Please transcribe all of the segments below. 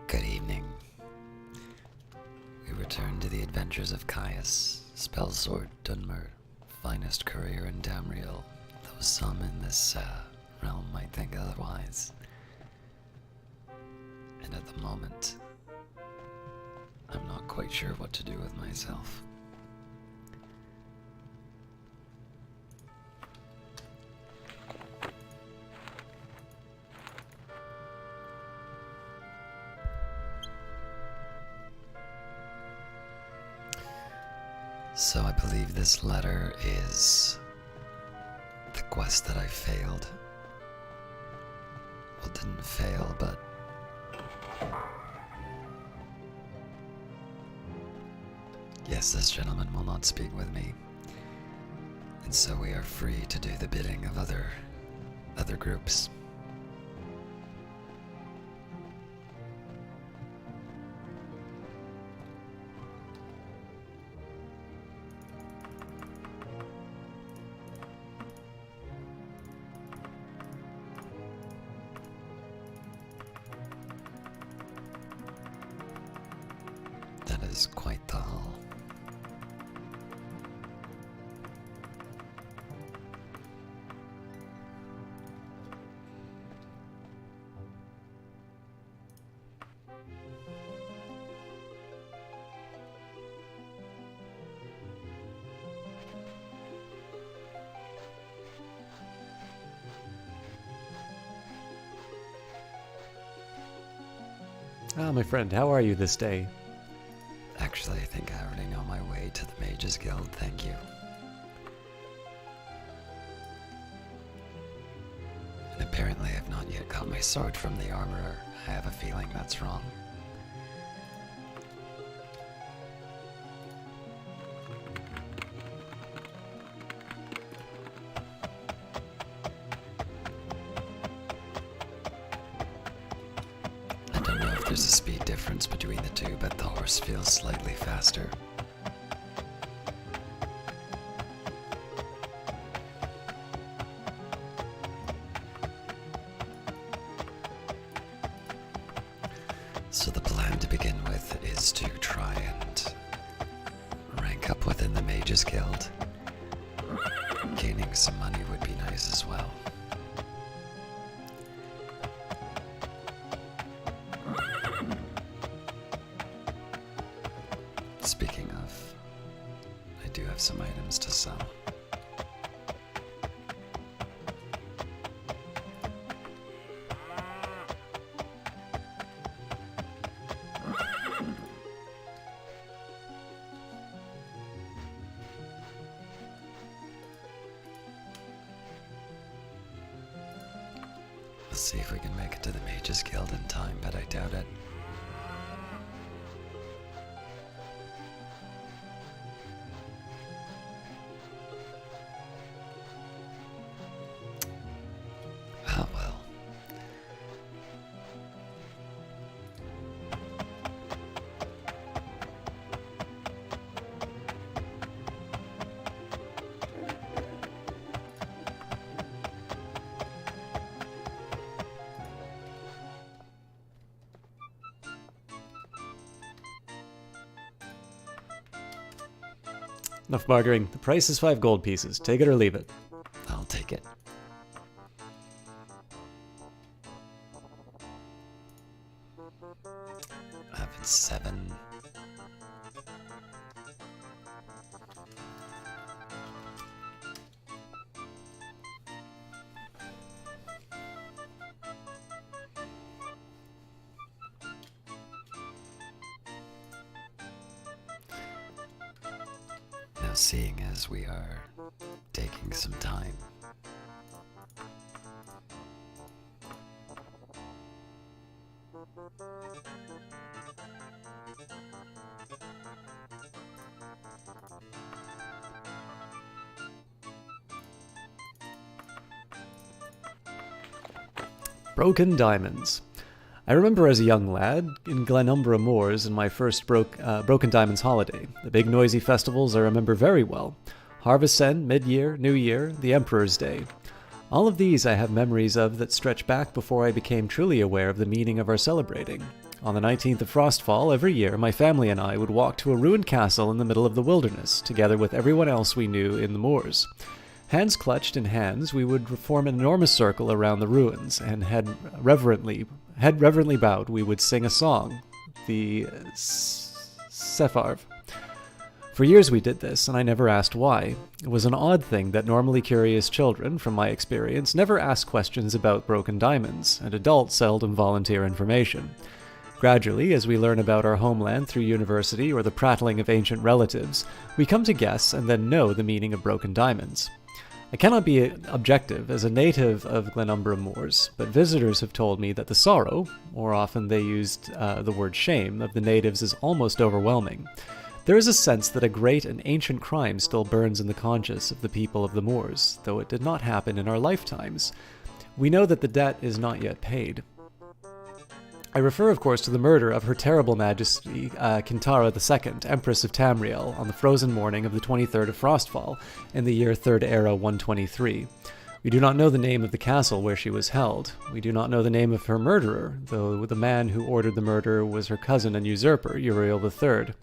Good evening. We return to the adventures of Caius, Spellsword Dunmer, finest courier in Damriel, though some in this realm might think otherwise. And at the moment, I'm not quite sure what to do with myself. So I believe this letter is the quest that I failed. Well, didn't fail, but yes, this gentleman will not speak with me. And so we are free to do the bidding of other groups. That is quite the haul. Ah, my friend, how are you this day? Actually, I think I already know my way to the Mages Guild, thank you. And apparently I've not yet got my sword from the armorer. I have a feeling that's wrong. I don't know if there's a speed difference between the two, but the horse feels slightly faster. So the plan to begin with is to try and rank up within the Mages Guild. Gaining some money would be nice as well. Speaking of, I do have some items to sell. Let's see if we can make it to the Mages Guild in time, but I doubt it. Ah, well. Enough bartering. The price is 5 gold pieces. Take it or leave it. I'll take it. I have 7. Now, seeing as we are taking some time, Broken Diamonds. I remember as a young lad, in Glenumbra Moors in my first Broken Diamonds holiday. The big noisy festivals I remember very well. Harvest End, Mid-Year, New Year, the Emperor's Day. All of these I have memories of that stretch back before I became truly aware of the meaning of our celebrating. On the 19th of Frostfall, every year, my family and I would walk to a ruined castle in the middle of the wilderness, together with everyone else we knew in the moors. Hands clutched in hands, we would form an enormous circle around the ruins, and head reverently bowed, we would sing a song, the Sepharv. For years we did this, and I never asked why. It was an odd thing that normally curious children, from my experience, never ask questions about broken diamonds, and adults seldom volunteer information. Gradually, as we learn about our homeland through university or the prattling of ancient relatives, we come to guess and then know the meaning of broken diamonds. I cannot be objective as a native of Glenumbra Moors, but visitors have told me that the sorrow, or often they used the word shame, of the natives is almost overwhelming. There is a sense that a great and ancient crime still burns in the conscience of the people of the Moors, though it did not happen in our lifetimes. We know that the debt is not yet paid. I refer, of course, to the murder of Her Terrible Majesty Kintara II, Empress of Tamriel, on the frozen morning of the 23rd of Frostfall, in the year 3rd Era 123. We do not know the name of the castle where she was held. We do not know the name of her murderer, though the man who ordered the murder was her cousin and usurper, Uriel III.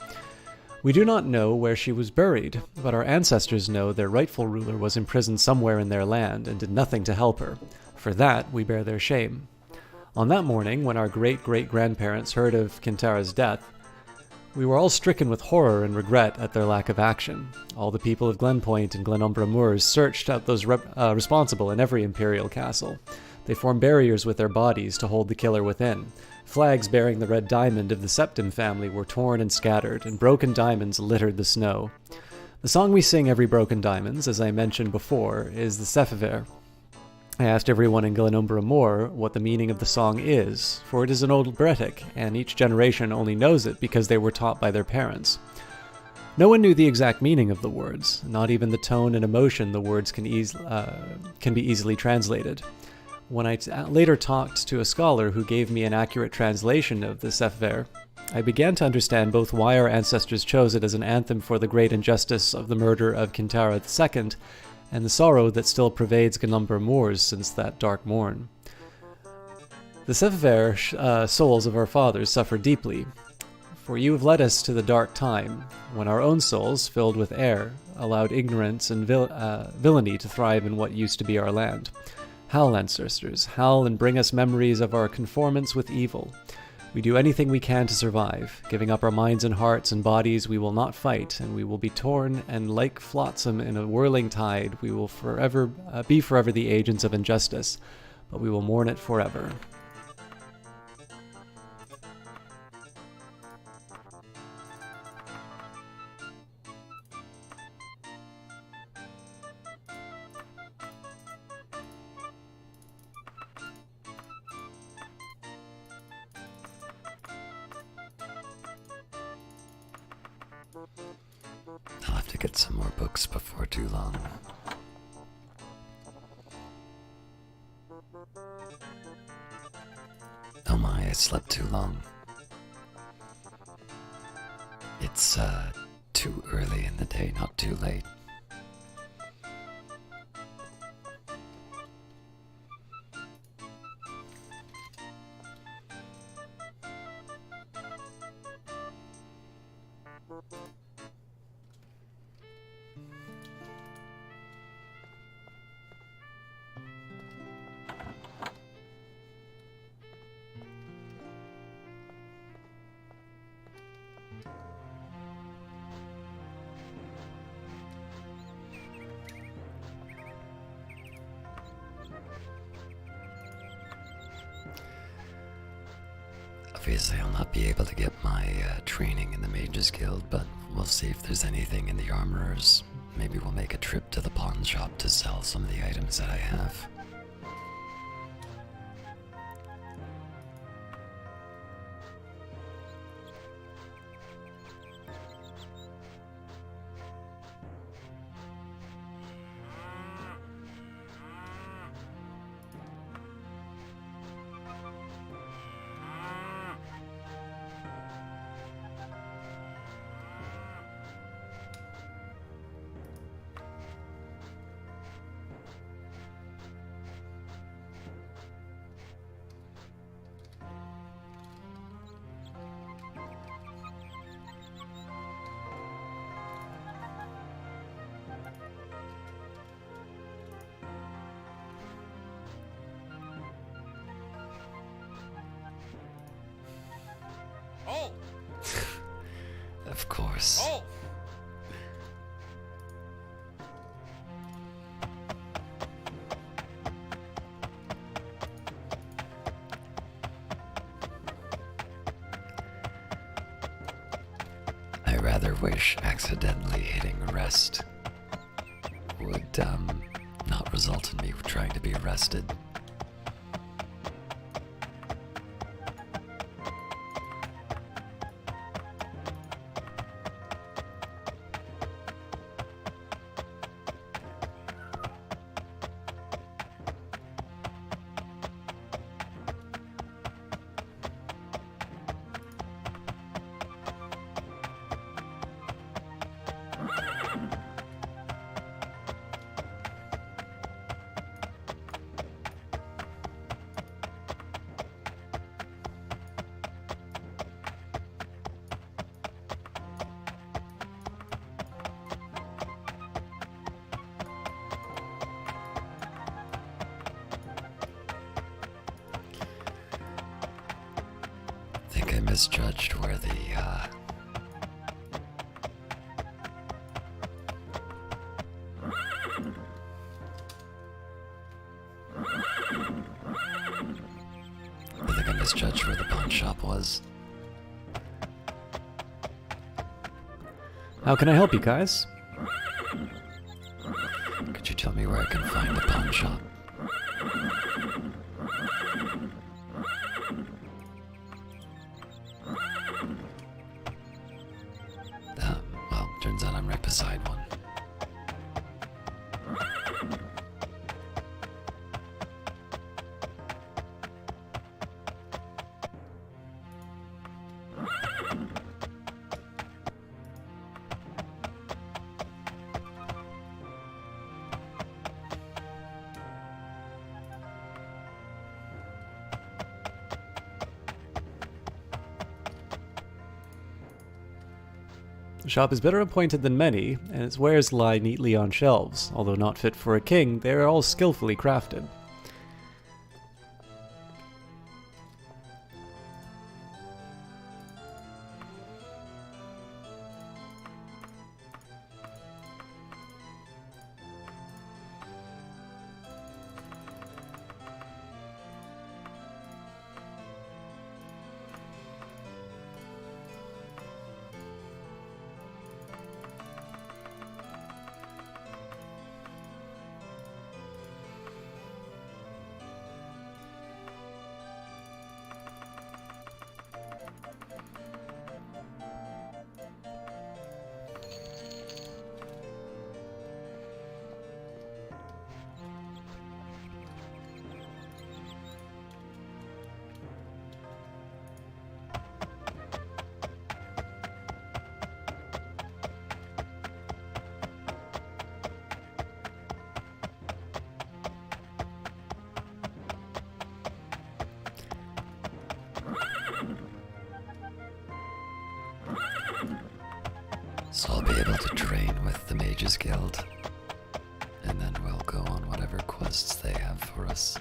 We do not know where she was buried, but our ancestors know their rightful ruler was imprisoned somewhere in their land and did nothing to help her. For that, we bear their shame. On that morning, when our great-great-grandparents heard of Kintara's death, we were all stricken with horror and regret at their lack of action. All the people of Glenpoint and Glenumbra Moors searched out those responsible in every imperial castle. They formed barriers with their bodies to hold the killer within. Flags bearing the red diamond of the Septim family were torn and scattered, and broken diamonds littered the snow. The song we sing every Broken Diamonds, as I mentioned before, is the Sephiver. I asked everyone in Glenumbra Moor what the meaning of the song is, for it is an old Bretic, and each generation only knows it because they were taught by their parents. No one knew the exact meaning of the words, not even the tone and emotion the words can be easily translated. When I later talked to a scholar who gave me an accurate translation of the Sephiver, I began to understand both why our ancestors chose it as an anthem for the great injustice of the murder of Kintara II, and the sorrow that still pervades Glenumbra Moors since that dark morn. The Sephiver souls of our fathers suffer deeply, for you have led us to the dark time, when our own souls, filled with air, allowed ignorance and villainy to thrive in what used to be our land. Howl, ancestors, howl and bring us memories of our conformance with evil. We do anything we can to survive. Giving up our minds and hearts and bodies, we will not fight, and we will be torn, and like flotsam in a whirling tide, we will be forever the agents of injustice, but we will mourn it forever. I'll have to get some more books before too long. Oh my, I slept too long. It's, too early in the day, not too late. Obviously, I'll not be able to get my training in the Mages Guild, but we'll see if there's anything in the armorers. Maybe we'll make a trip to the pawn shop to sell some of the items that I have. Of course. I rather wish accidentally hitting rest would not result in me trying to be arrested. I think I misjudged where the pawn shop was. How can I help you guys? Could you tell me where I can find a pawn shop? Well, turns out I'm right beside one. The shop is better appointed than many, and its wares lie neatly on shelves. Although not fit for a king, they are all skillfully crafted. So I'll be able to train with the Mages Guild, and then we'll go on whatever quests they have for us.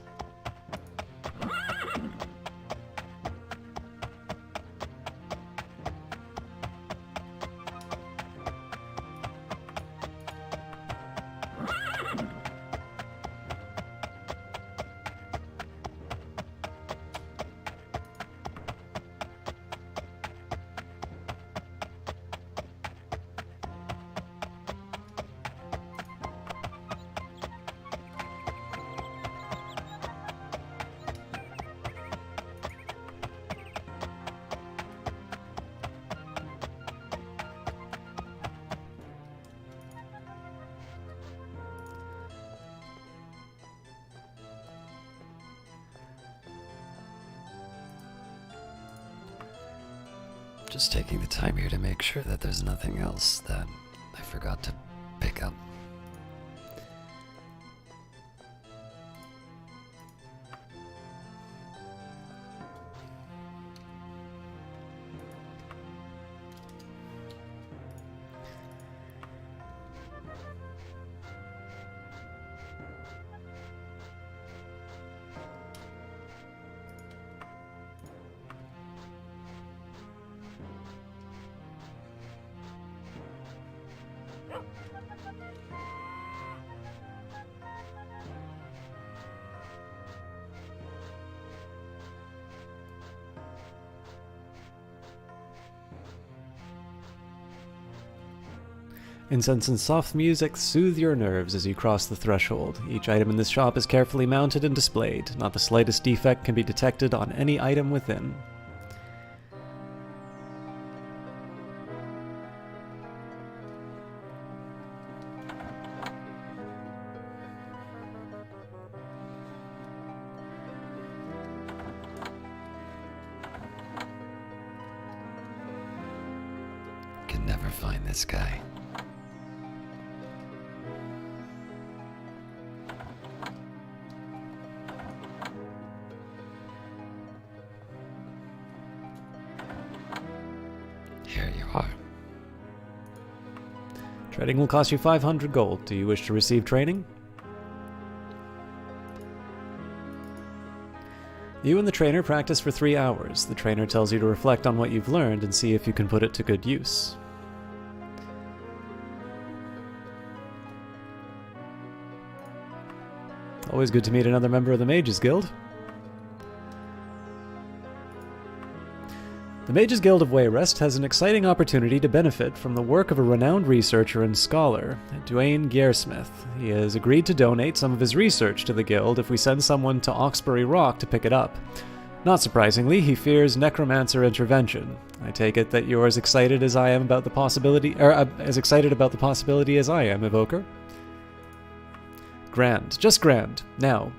Just taking the time here to make sure that there's nothing else that I forgot to pick up. Incense and soft music soothe your nerves as you cross the threshold. Each item in this shop is carefully mounted and displayed. Not the slightest defect can be detected on any item within. Can never find this guy. Here you are. Trading will cost you 500 gold. Do you wish to receive training? You and the trainer practice for 3 hours. The trainer tells you to reflect on what you've learned and see if you can put it to good use. Always good to meet another member of the Mages Guild. The Mages Guild of Wayrest has an exciting opportunity to benefit from the work of a renowned researcher and scholar, Dwayne Gearsmith. He has agreed to donate some of his research to the guild if we send someone to Oxbury Rock to pick it up. Not surprisingly, he fears necromancer intervention. I take it that you're as excited as I am about the possibility, as excited about the possibility as I am, Evoker. Grand. Just grand. Now,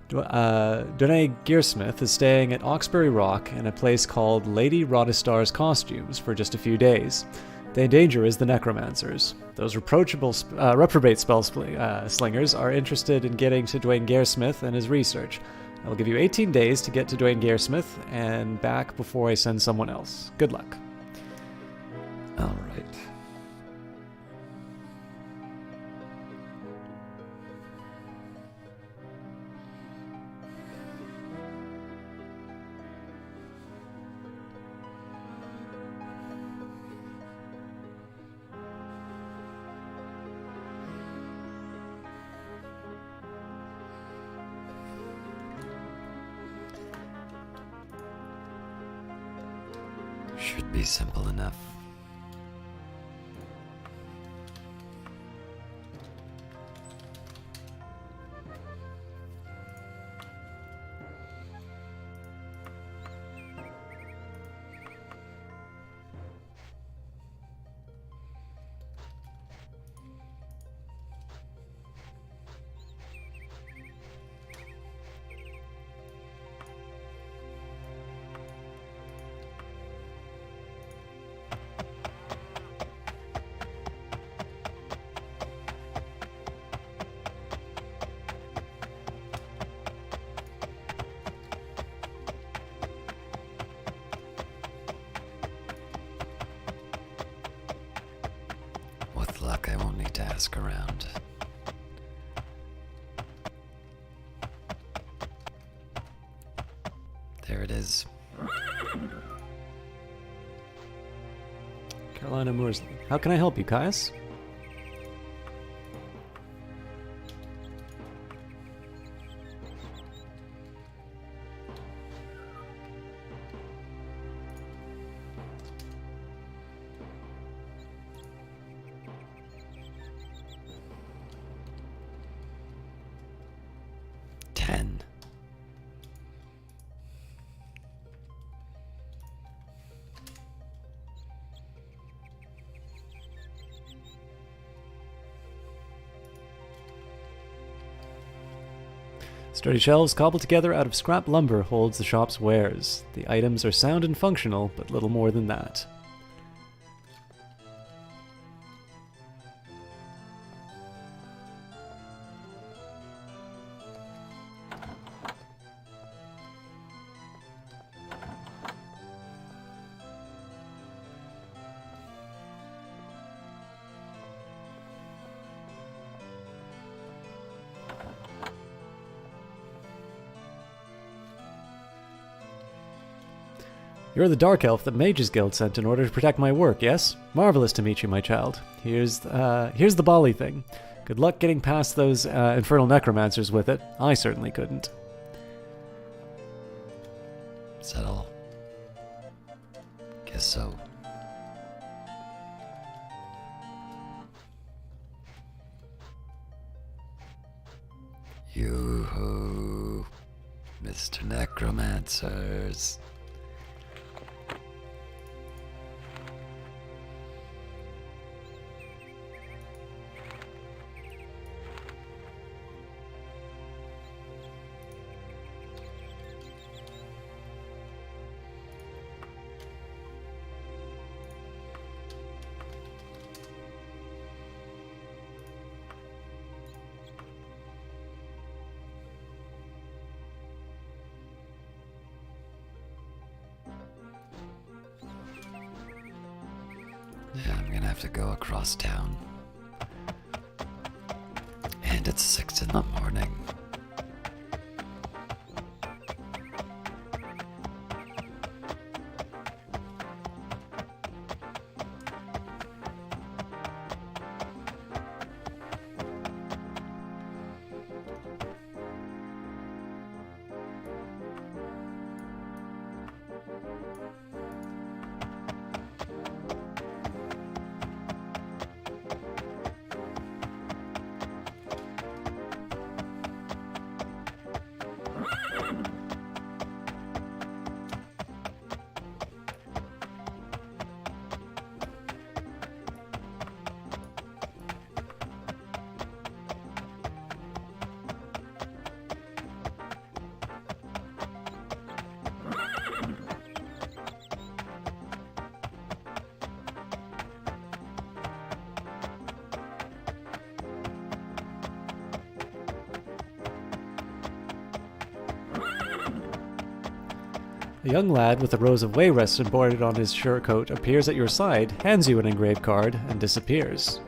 Dwayne Gearsmith is staying at Oxbury Rock in a place called Lady Rodistar's Costumes for just a few days. The danger is the necromancers. Those reprobate spell slingers are interested in getting to Dwayne Gearsmith and his research. I will give you 18 days to get to Dwayne Gearsmith and back before I send someone else. Good luck. All right. Should be simple enough. With luck, I won't need to ask around. There it is. Carolina Moorsley. How can I help you, Caius? Sturdy shelves cobbled together out of scrap lumber holds the shop's wares. The items are sound and functional, but little more than that. You're the Dark Elf that Mages Guild sent in order to protect my work, yes? Marvelous to meet you, my child. Here's the Bali thing. Good luck getting past those infernal necromancers with it. I certainly couldn't. Is that all? Guess so. Yoo-hoo, Mr. Necromancers. Yeah, I'm gonna have to go across town. And it's 6 in the morning. A young lad with a rose of wayrest embroidered on his surcoat appears at your side, hands you an engraved card, and disappears.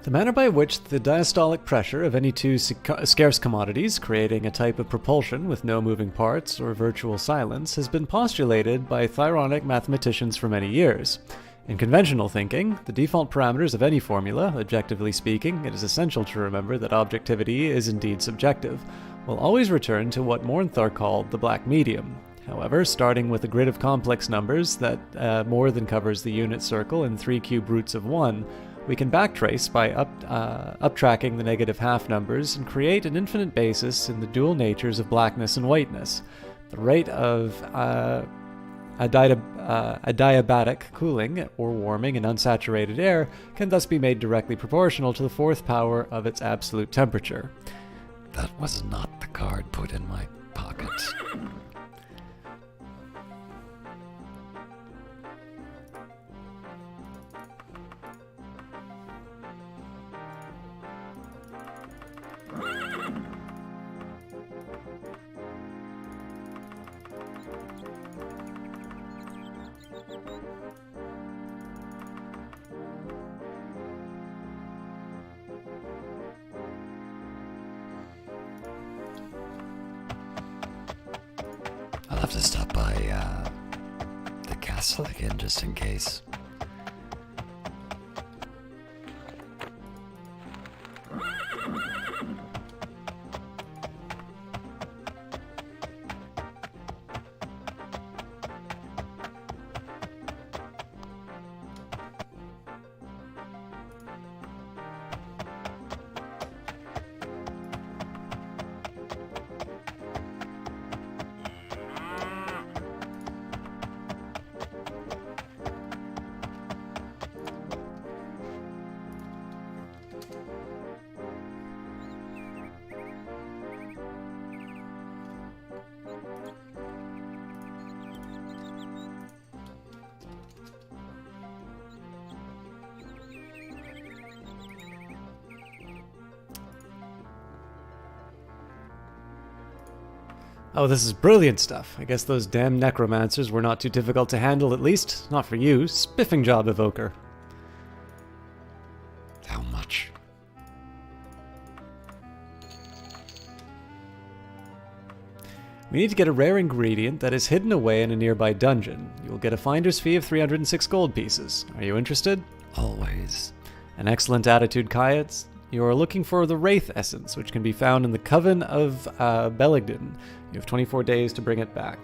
The manner by which the diastolic pressure of any two scarce commodities, creating a type of propulsion with no moving parts or virtual silence, has been postulated by Thyronic mathematicians for many years. In conventional thinking, the default parameters of any formula, objectively speaking, it is essential to remember that objectivity is indeed subjective, will always return to what Mornthar called the black medium. However, starting with a grid of complex numbers that more than covers the unit circle and 3 cube roots of 1, we can backtrace by uptracking the negative half numbers and create an infinite basis in the dual natures of blackness and whiteness. The rate of adiabatic cooling or warming in unsaturated air can thus be made directly proportional to the fourth power of its absolute temperature. That was not the card put in my pocket. I'll have to stop by the castle again just in case. Oh, this is brilliant stuff. I guess those damn necromancers were not too difficult to handle, at least. Not for you. Spiffing job, Evoker. How much? We need to get a rare ingredient that is hidden away in a nearby dungeon. You will get a finder's fee of 306 gold pieces. Are you interested? Always. An excellent attitude, Kayets. You're looking for the Wraith Essence, which can be found in the Coven of Belegdin. You have 24 days to bring it back.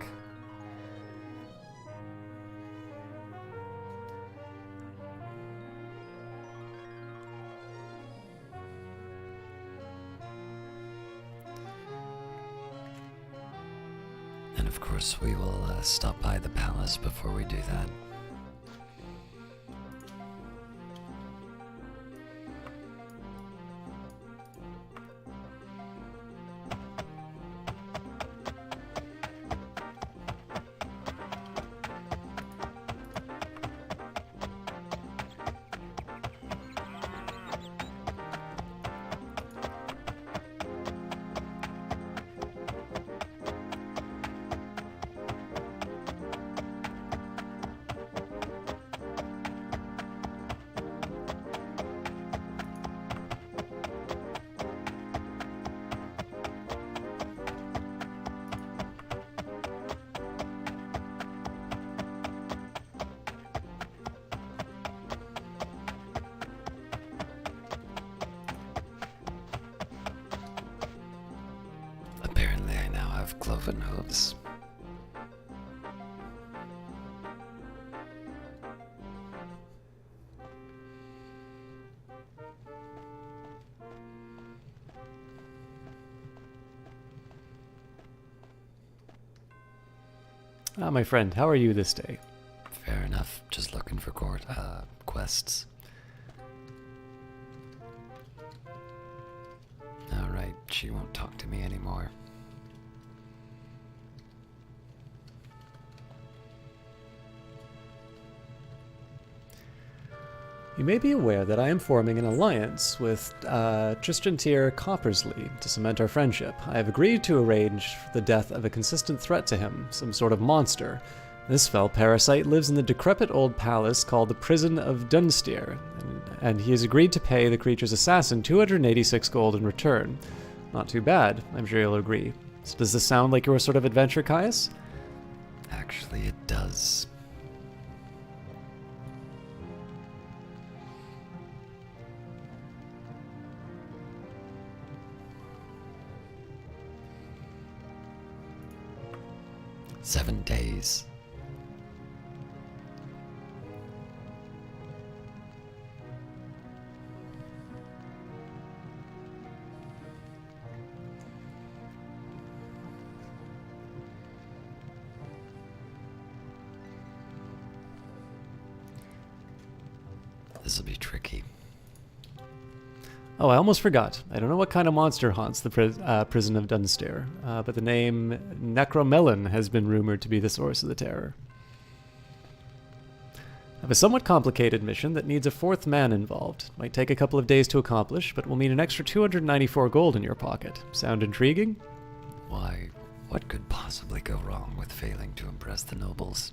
And of course, we will stop by the palace before we do that. Apparently, I now have cloven hooves. Ah, my friend, how are you this day? Fair enough. Just looking for quests. Alright, she won't talk to me anymore. You may be aware that I am forming an alliance with Tristan Tyr Coppersley to cement our friendship. I have agreed to arrange the death of a consistent threat to him, some sort of monster. This fell parasite lives in the decrepit old palace called the Prison of Dunster, and he has agreed to pay the creature's assassin 286 gold in return. Not too bad, I'm sure you'll agree. So does this sound like your sort of adventure, Caius? Actually, it does. Seven days. This'll be tricky. Oh, I almost forgot. I don't know what kind of monster haunts the prison of Dunster, but the name Necromelon has been rumored to be the source of the terror. I have a somewhat complicated mission that needs a fourth man involved. Might take a couple of days to accomplish, but will mean an extra 294 gold in your pocket. Sound intriguing? Why, what could possibly go wrong with failing to impress the nobles?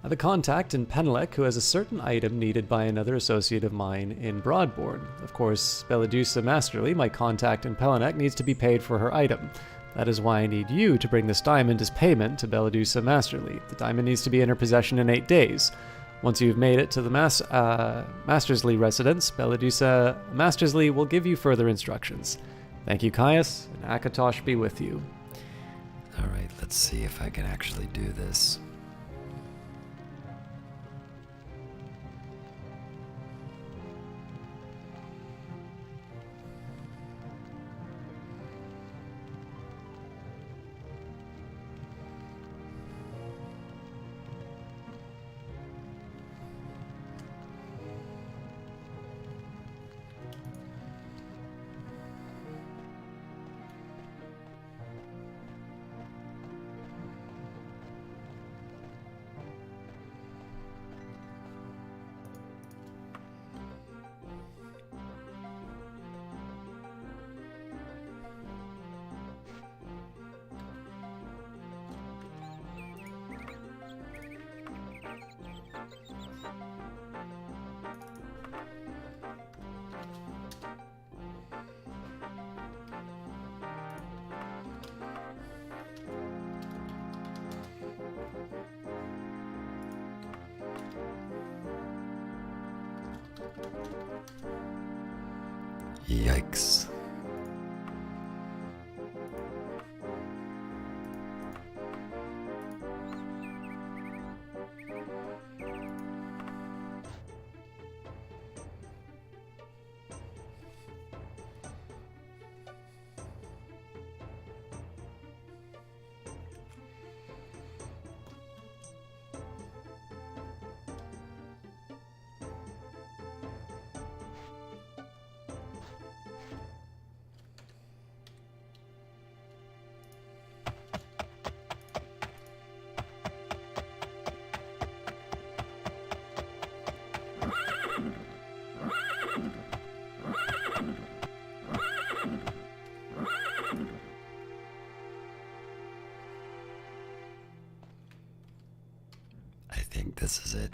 I have a contact in Penelec who has a certain item needed by another associate of mine in Broadbourne. Of course, Belladusa Masterly, my contact in Penelec, needs to be paid for her item. That is why I need you to bring this diamond as payment to Belladusa Masterly. The diamond needs to be in her possession in 8 days. Once you've made it to the Mastersley residence, Belladusa Mastersley will give you further instructions. Thank you, Caius, and Akatosh be with you. Alright, let's see if I can actually do this. Yikes. I think this is it.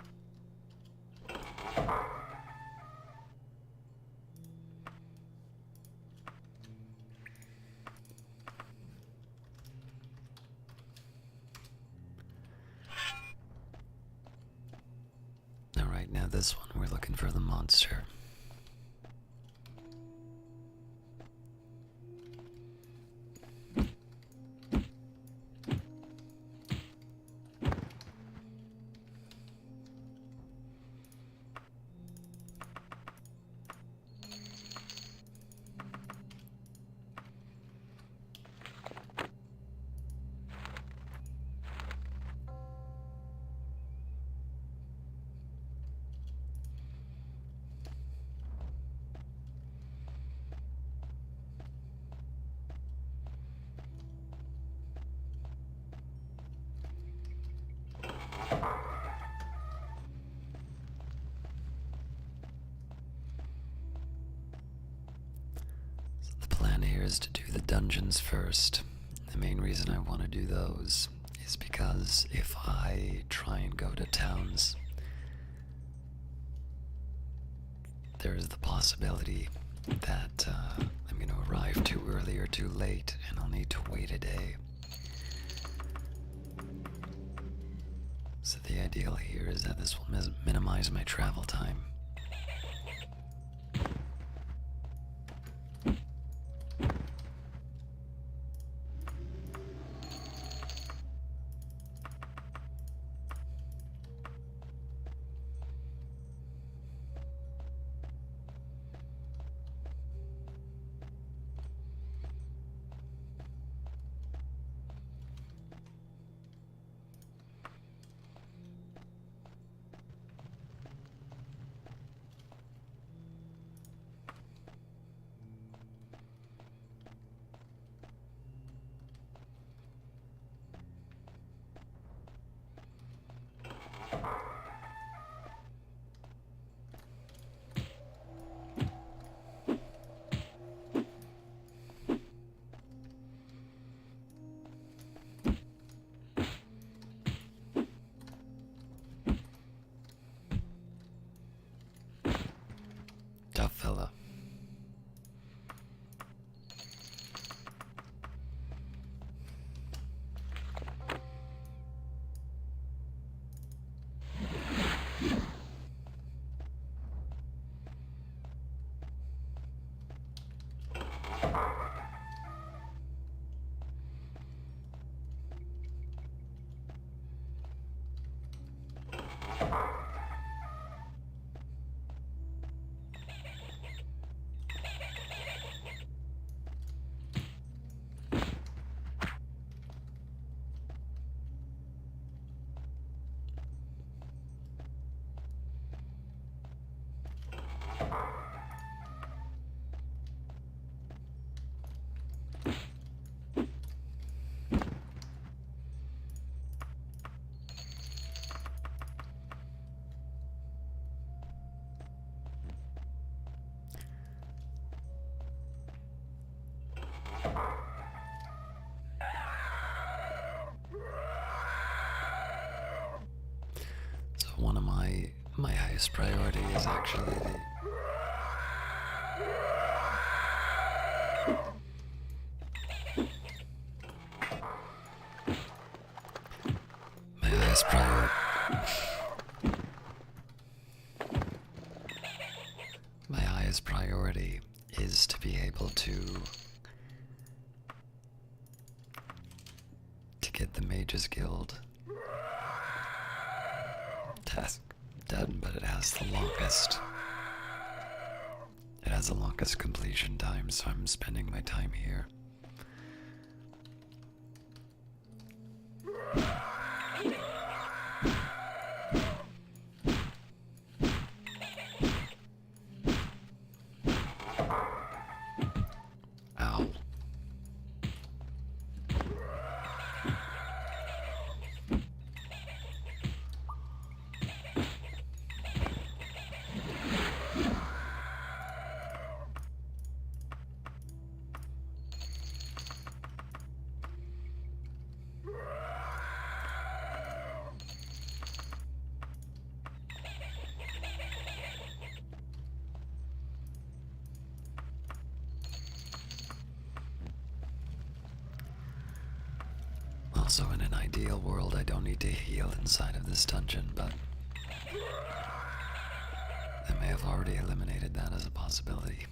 Alright, now this one, we're looking for the monster. The plan here is to do the dungeons first. The main reason I want to do those is because if I try and go to towns, there is the possibility that I'm going to arrive too early or too late, and I'll need to wait a day. So the ideal here is that this will minimize my travel time. Tough fella. One of my highest priority is actually my highest priority. My highest priority is nice to be able to get the Mages Guild task done, but it has the longest. It has the longest completion time, so I'm spending my time here. Ow. Also, in an ideal world, I don't need to heal inside of this dungeon, but I may have already eliminated that as a possibility.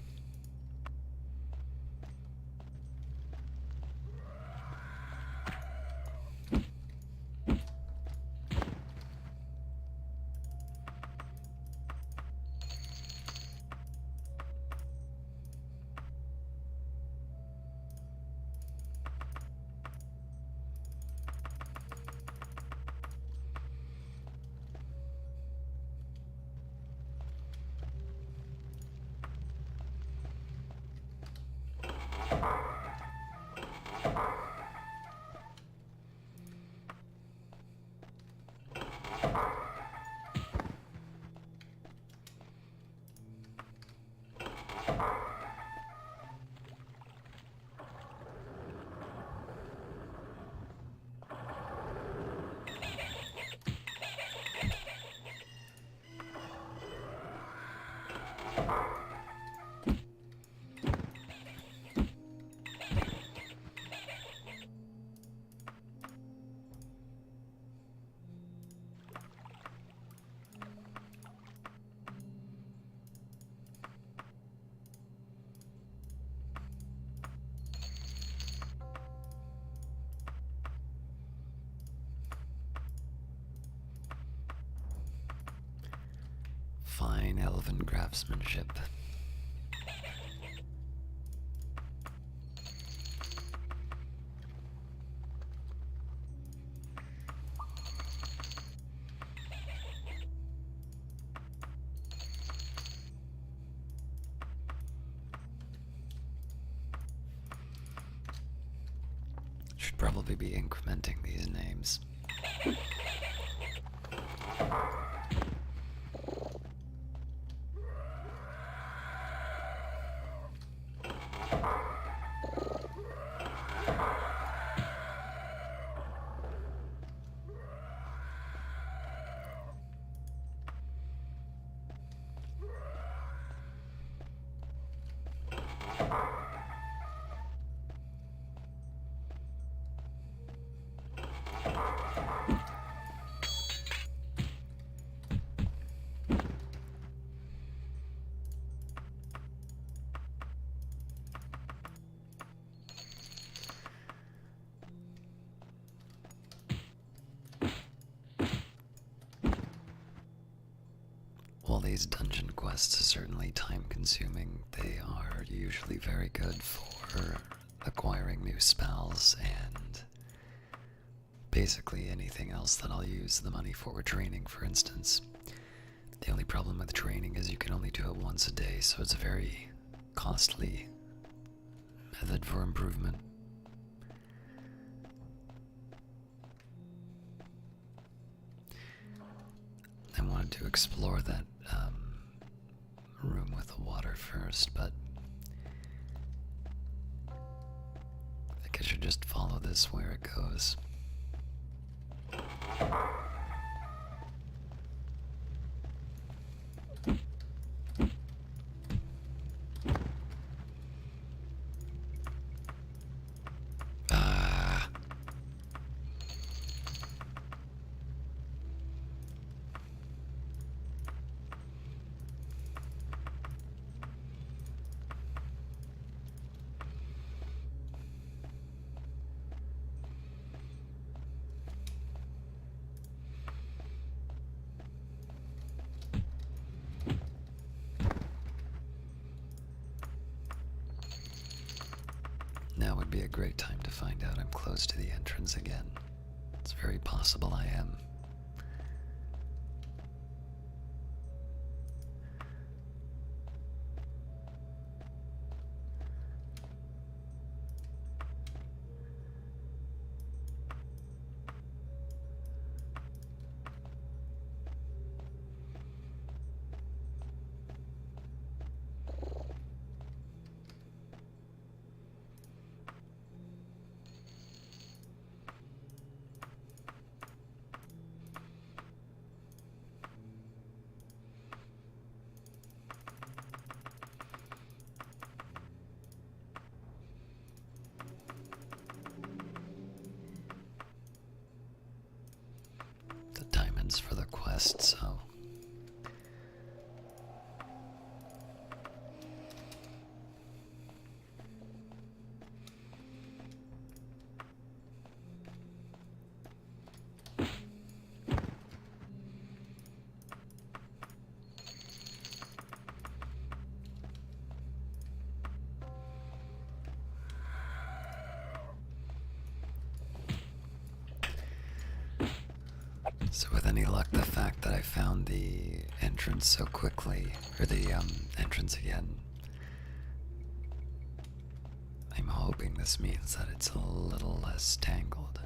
Fine elven craftsmanship. Should probably be incrementing these names. While these dungeon quests are certainly time-consuming, they are usually very good for acquiring new spells and basically anything else that I'll use the money for. Training, for instance. The only problem with training is you can only do it once a day, so it's a very costly method for improvement. I wanted to explore that room with the water first, but I think I should just follow this where it goes. Now would be a great time to find out I'm close to the entrance again. It's very possible I am. The diamonds for the quest, so... So with any luck, the fact that I found the entrance so quickly, or the entrance again, I'm hoping this means that it's a little less tangled.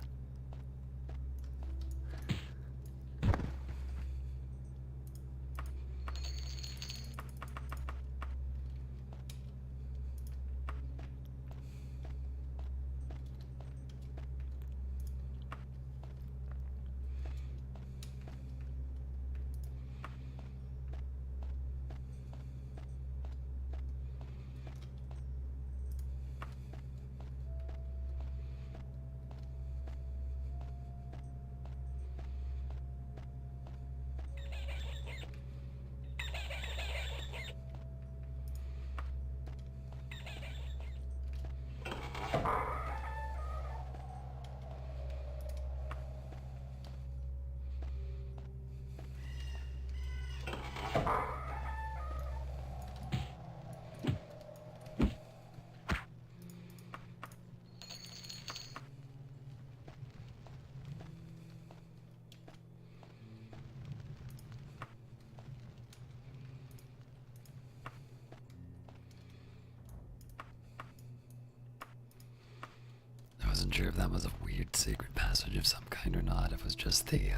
I wasn't sure if that was a weird secret passage of some kind or not. It was just the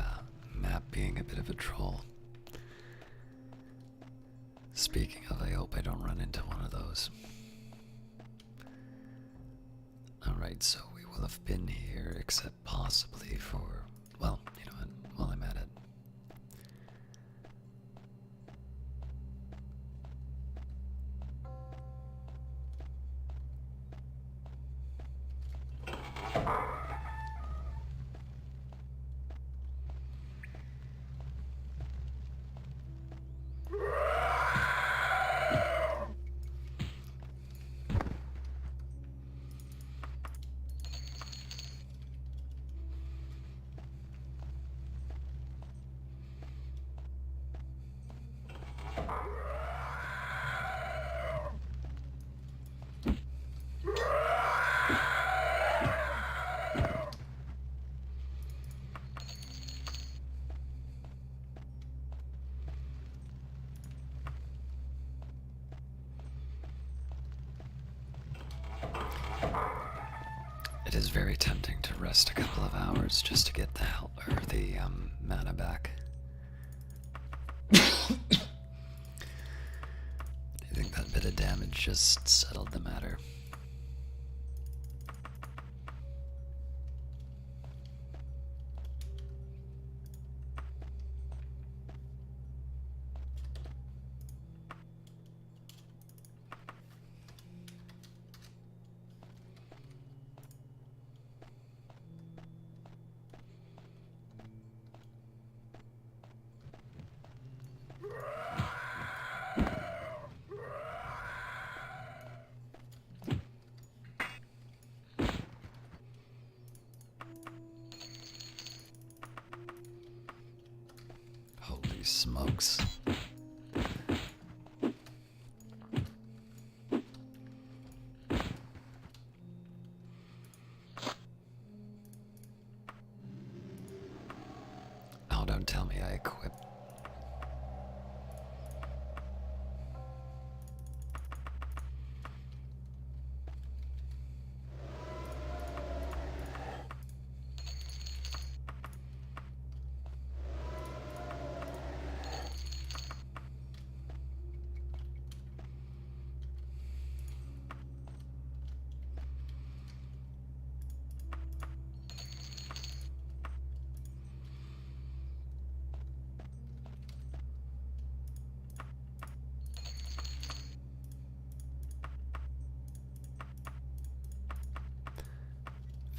map being a bit of a troll. Speaking of, I hope I don't run into one of those. Alright, so we will have been here, except possibly for, well, you know what, while I'm at it. It is very tempting to rest a couple of hours just to get the hell or the mana back. I think that bit of damage just settled the matter. Holy smokes. Don't tell me I equip.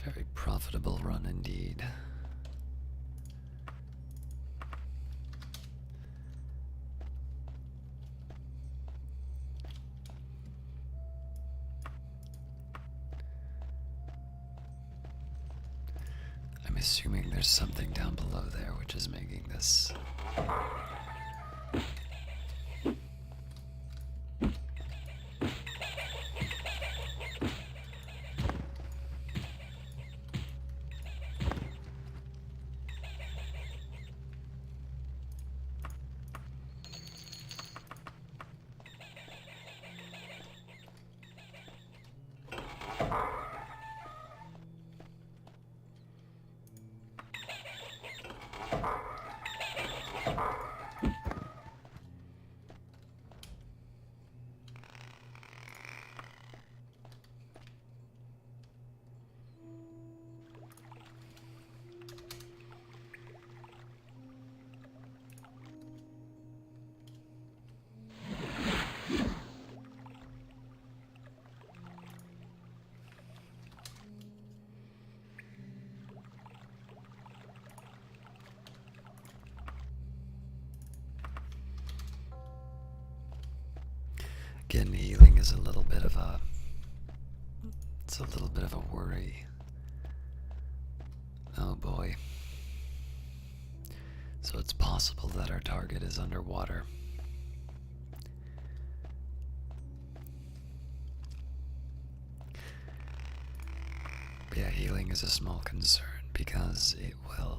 Very profitable run indeed. I'm assuming there's something down below there which is making this. Again, healing is a little bit of a worry. Oh boy. So it's possible that our target is underwater. But yeah, healing is a small concern because it will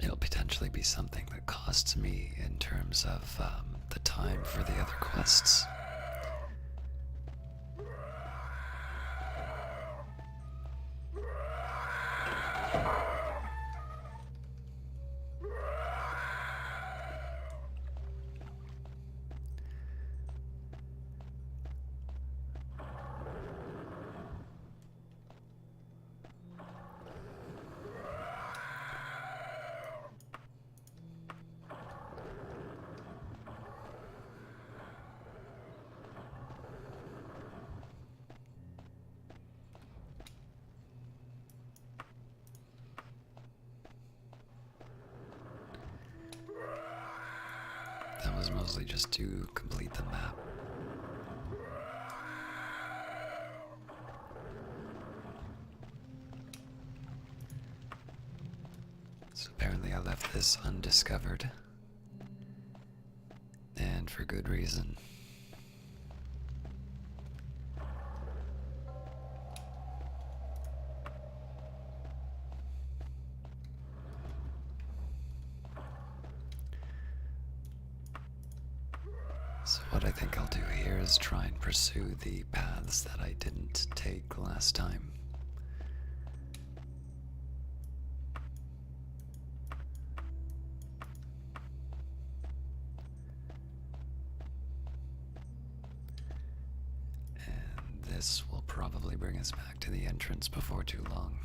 it'll potentially be something that costs me in terms of the time for the other quests. That was mostly just to complete the map. So apparently I left this undiscovered. And for good reason. So what I think I'll do here is try and pursue the paths that I didn't take last time. And this will probably bring us back to the entrance before too long.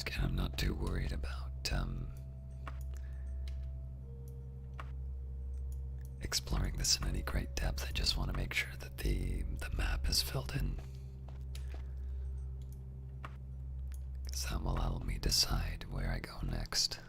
Again, I'm not too worried about exploring this in any great depth. I just want to make sure that the map is filled in. Because that will help me decide where I go next.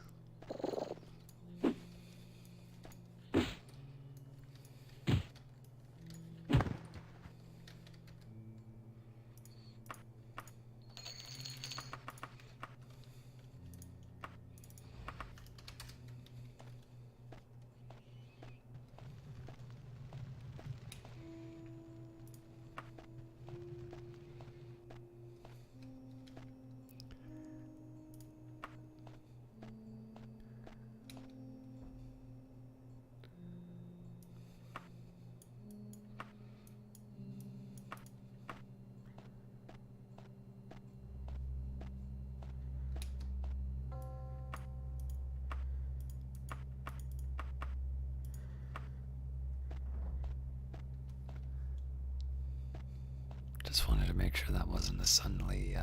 Just wanted to make sure that wasn't a suddenly,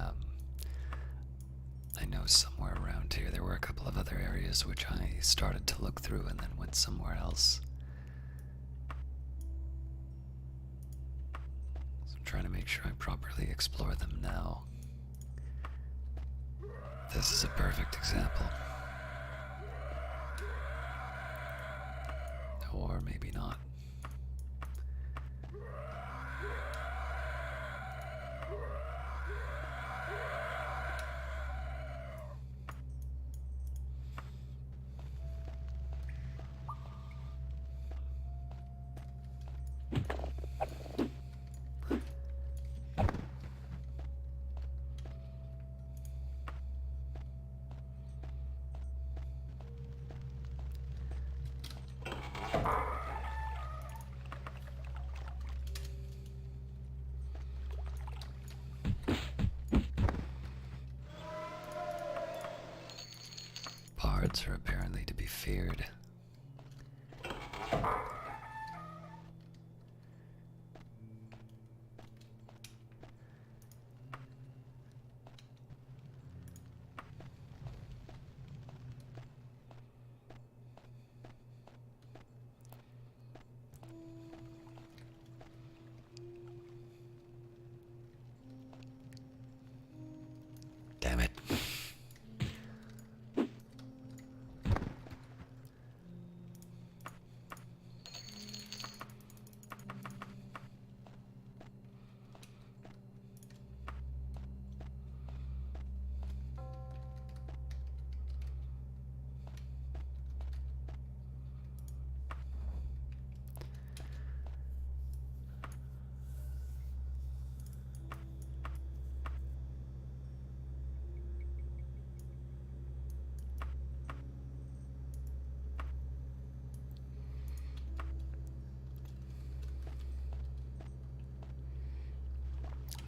I know somewhere around here there were a couple of other areas which I started to look through and then went somewhere else. So I'm trying to make sure I properly explore them now. This is a perfect example. Or maybe not. Bards are apparently to be feared. Damn it.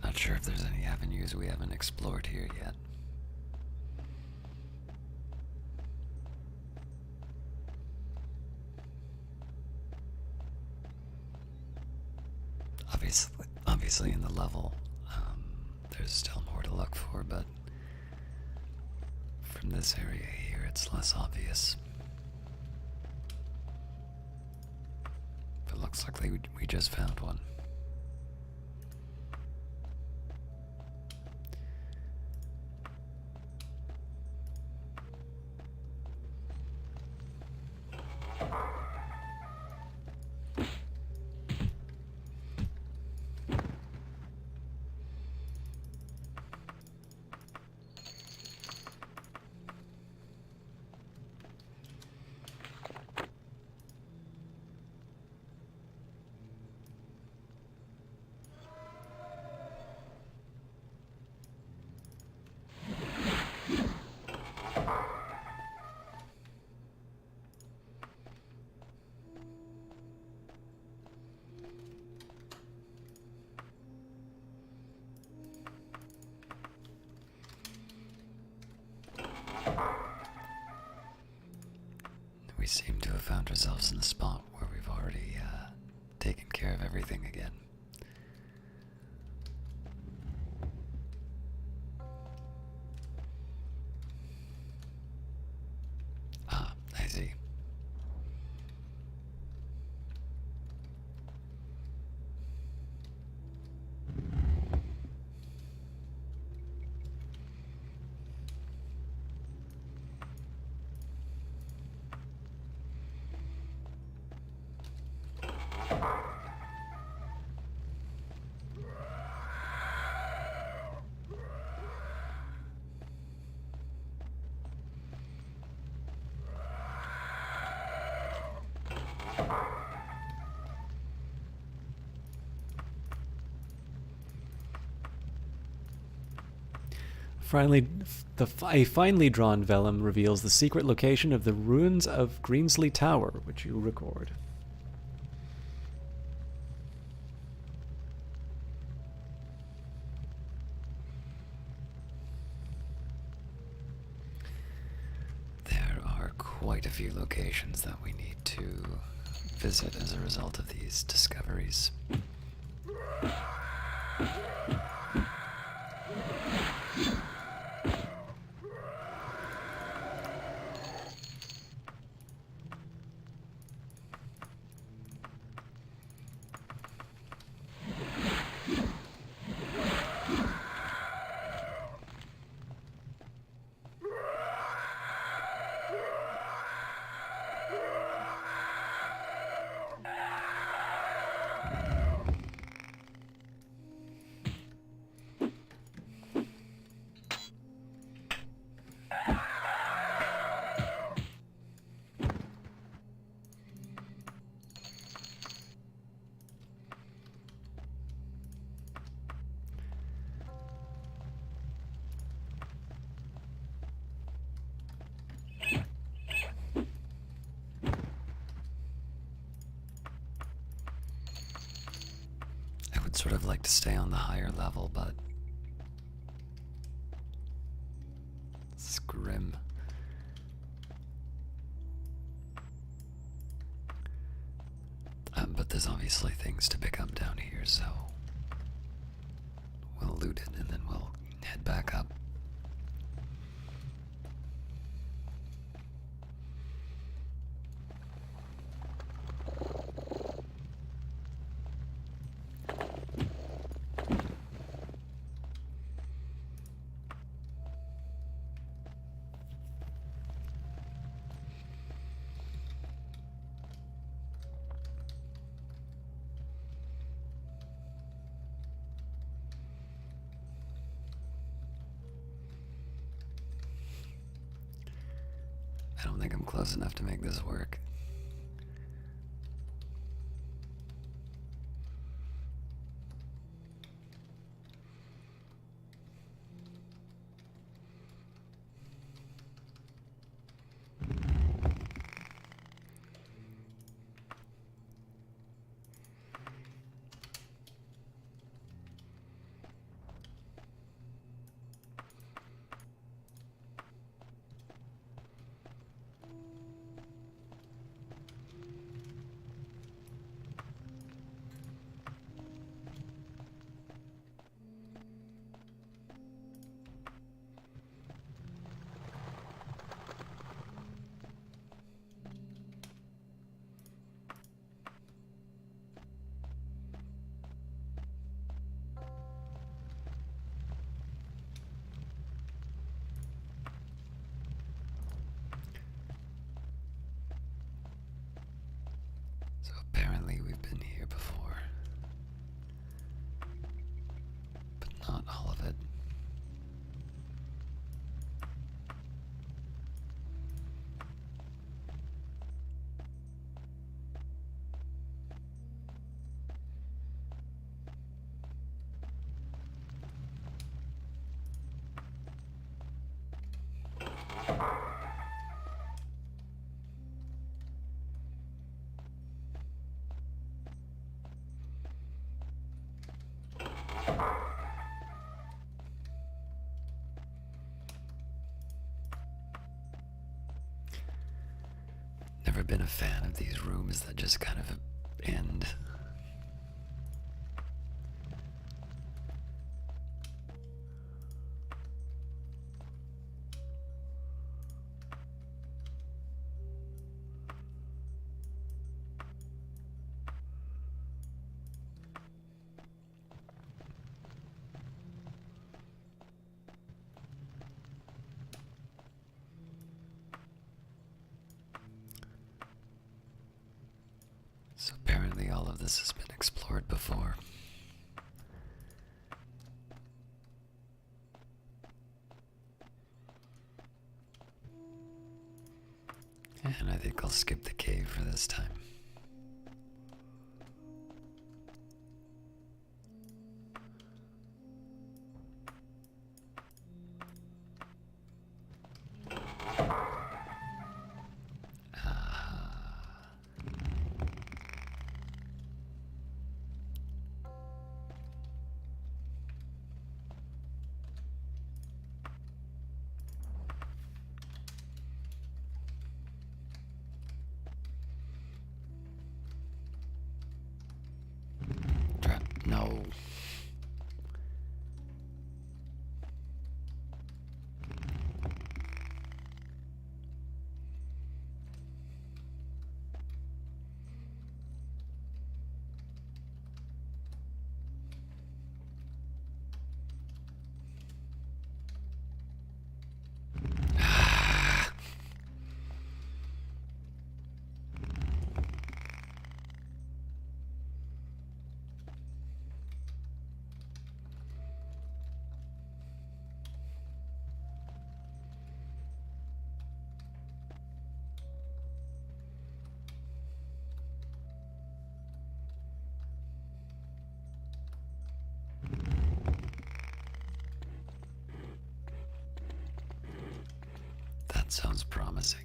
Not sure if there's any avenues we haven't explored here yet. Obviously in the level, there's still more to look for, but from this area here, it's less obvious. But it looks like we just found one. We seem to have found ourselves in the spot where we've already taken care of everything again. A finely drawn vellum reveals the secret location of the ruins of Greensley Tower, which you record. There are quite a few locations that we need to visit as a result of these discoveries. I would sort of like to stay on the higher level, but it's grim. But there's obviously things to pick up down here, so we'll loot it and then we'll head back up. I don't think I'm close enough to make this work. So apparently we've been here before, but not all of it. Never been a fan of these rooms that just kind of end. So apparently all of this has been explored before. And I think I'll skip the cave for this time. No. That sounds promising.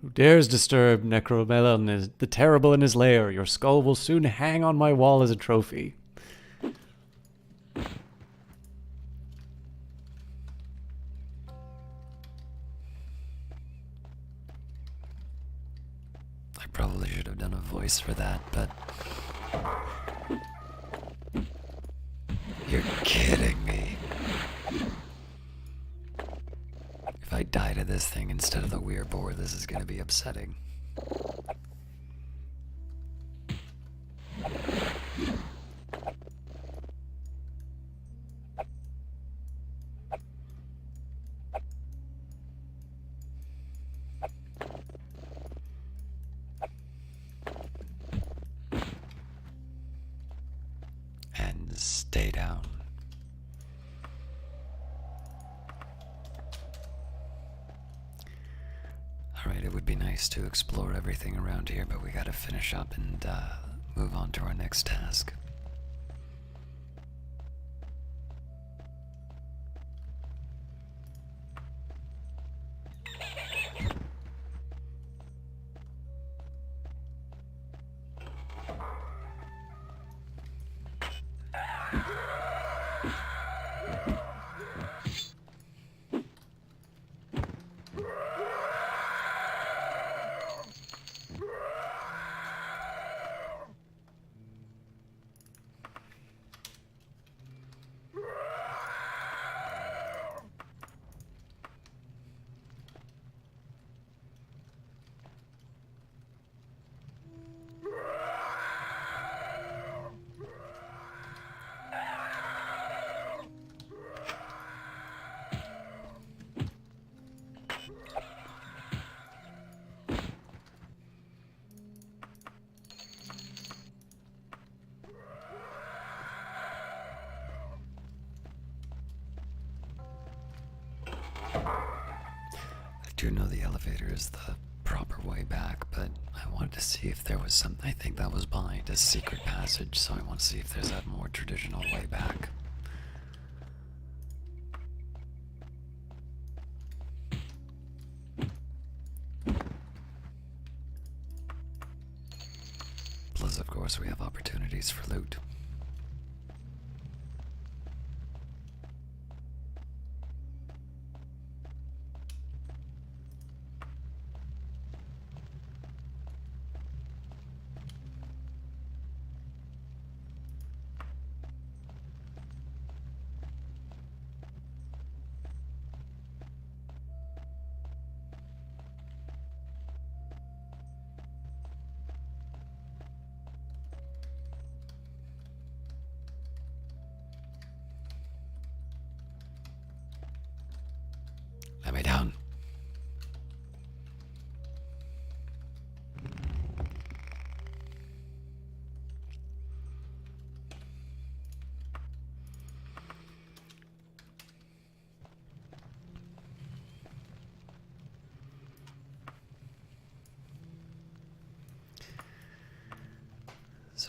Who dares disturb Necromelon the Terrible in his lair? Your skull will soon hang on my wall as a trophy. I probably should have done a voice for that, but... You're kidding me. If I die to this thing instead of the weird boar, this is gonna be upsetting. And stay down. Alright, it would be nice to explore everything around here, but we gotta finish up and move on to our next task. I do know the elevator is the proper way back, but I wanted to see if there was something. I think that was behind a secret passage, so I want to see if there's a more traditional way back. Plus, of course, we have opportunities for loot.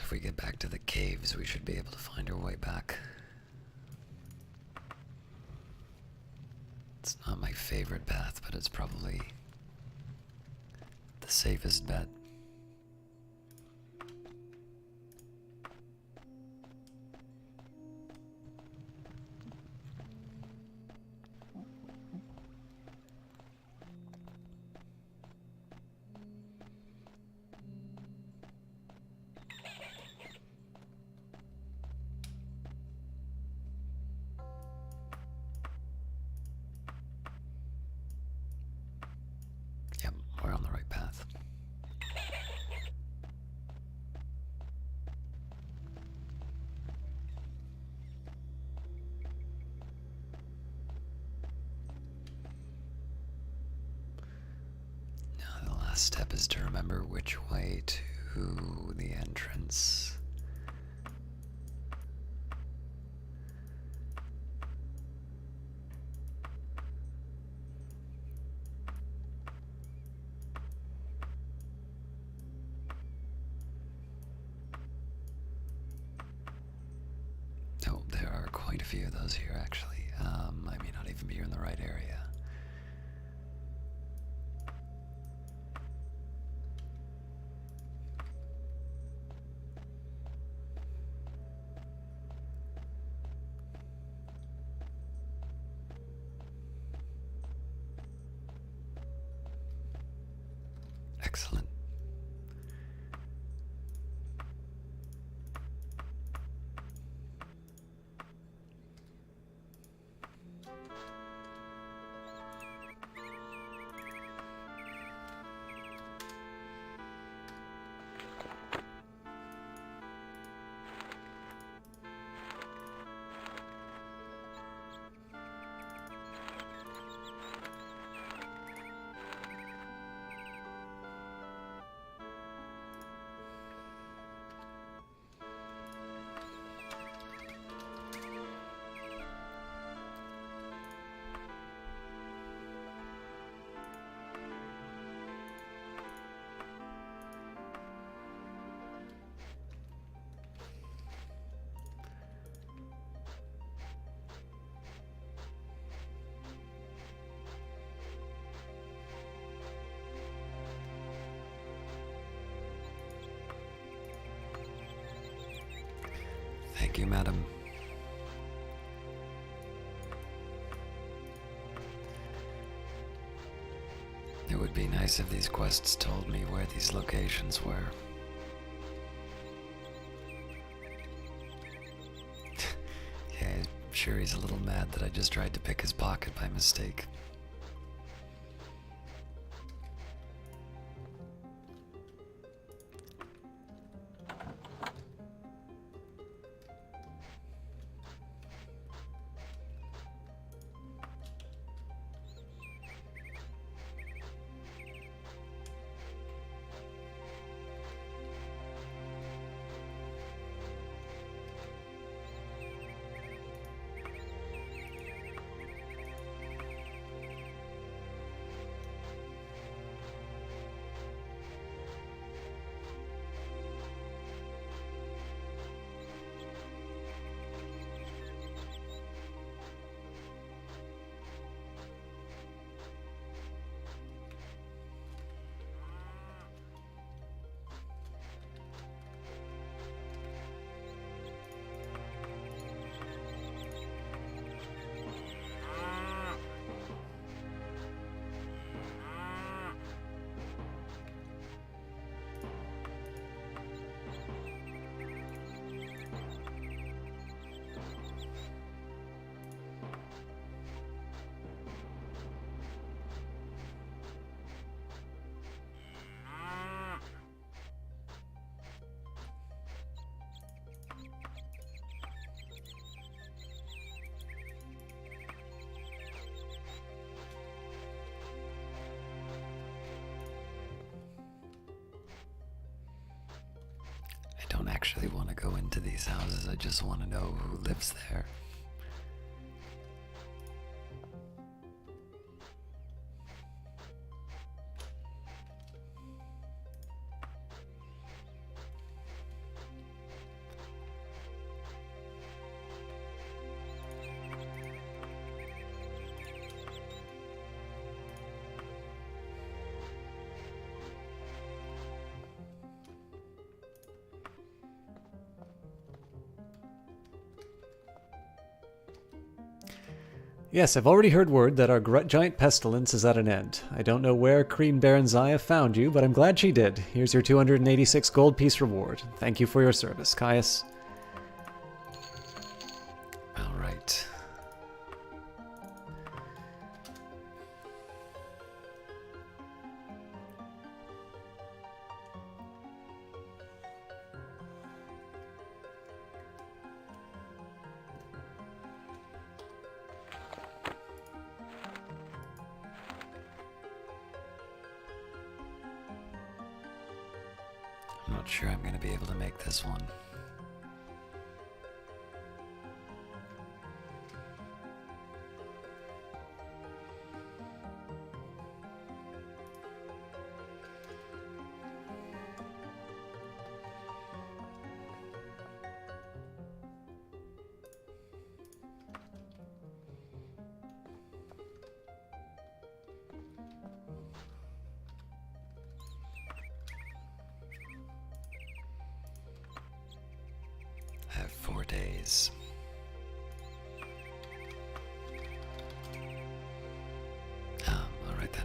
If we get back to the caves, we should be able to find our way back. It's not my favorite path, but it's probably the safest bet. Yep, we're on the right path. Now the last step is to remember which way to the entrance. Oh, there are quite a few of those here, actually. I may not even be in the right area. Excellent. Thank you, madam. It would be nice if these quests told me where these locations were. Yeah, I'm sure he's a little mad that I just tried to pick his pocket by mistake. I don't actually want to go into these houses, I just want to know who lives there. Yes, I've already heard word that our giant pestilence is at an end. I don't know where Queen Baronzaya found you, but I'm glad she did. Here's your 286 gold piece reward. Thank you for your service, Caius. All right. I'm not sure I'm going to be able to make this one. I have 4 days. All right then.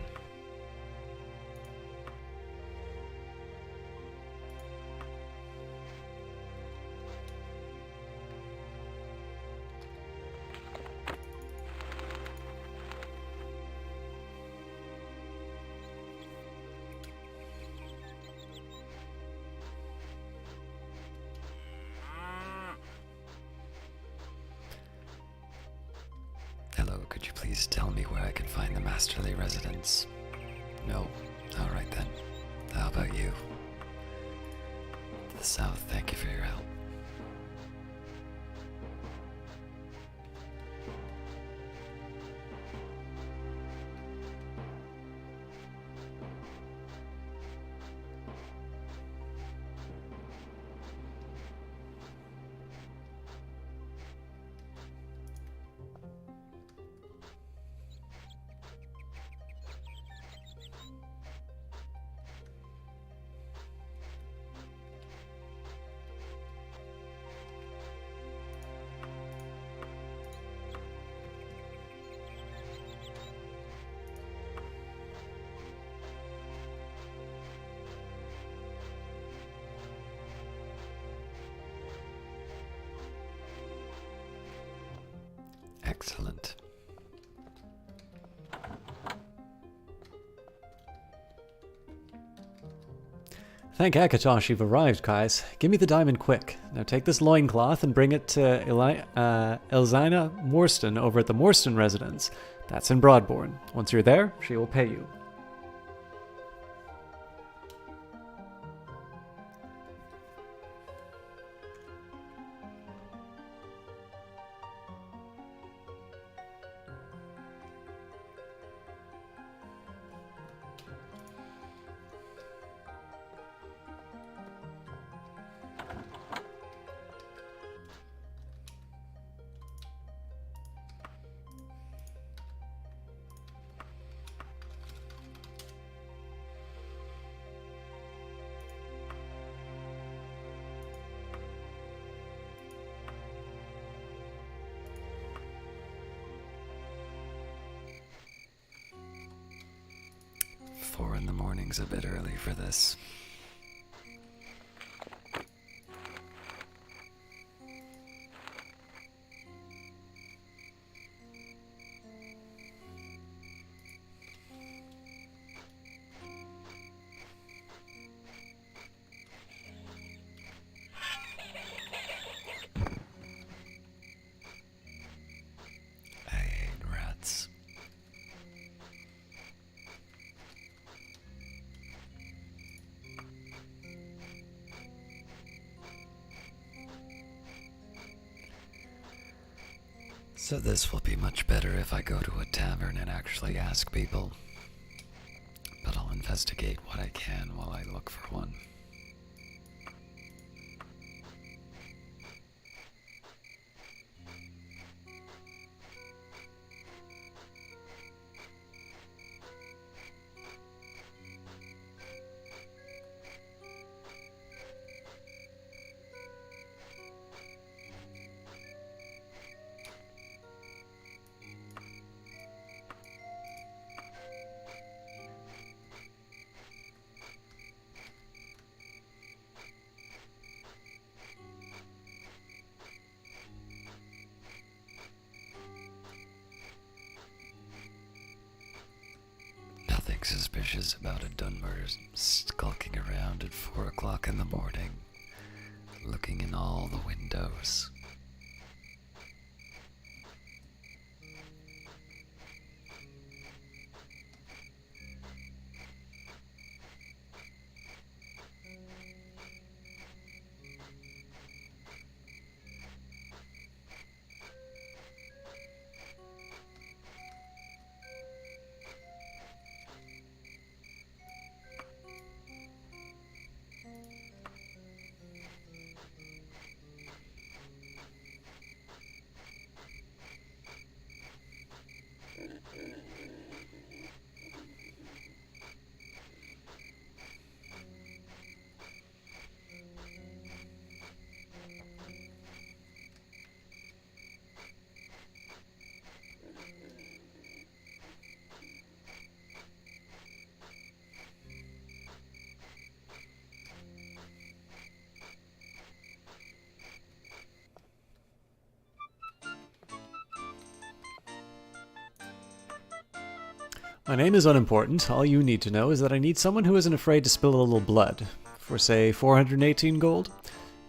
Hello, could you please tell me where I can find the Masterly residence? No? Alright then. How about you? To the south, thank you for your help. Excellent. Thank Akatosh you've arrived, Caius. Give me the diamond quick. Now take this loincloth and bring it to Elzina Morstan over at the Morstan residence. That's in Broadbourne. Once you're there, she will pay you. In the morning's a bit early for this. I hate rats. So this will be much better if I go to a tavern and actually ask people. But I'll investigate what I can while I look for one. Nothing suspicious about a Dunmer skulking around at 4 o'clock in the morning, looking in all the windows. My name is unimportant. All you need to know is that I need someone who isn't afraid to spill a little blood. For, say, 418 gold?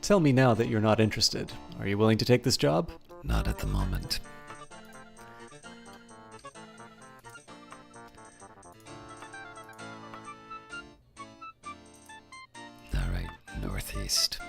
Tell me now that you're not interested. Are you willing to take this job? Not at the moment. Alright, northeast.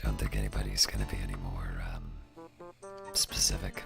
Don't think anybody's gonna be any more, specific.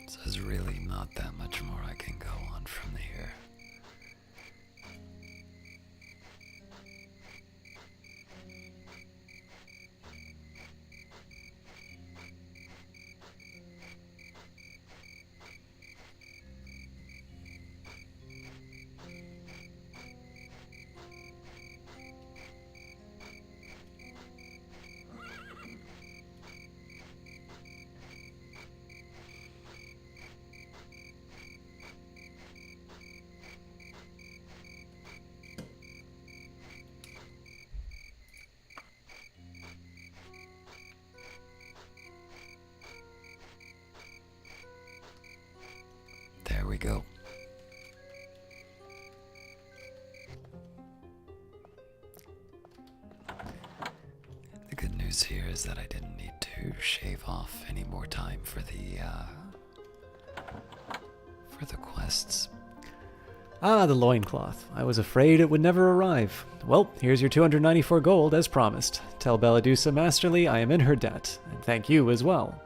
So there's really not that much more I can go on from here. There we go. The good news here is that I didn't need to shave off any more time for the quests. Ah, the loincloth. I was afraid it would never arrive. Well, here's your 294 gold, as promised. Tell Belladusa Masterly I am in her debt, and thank you as well.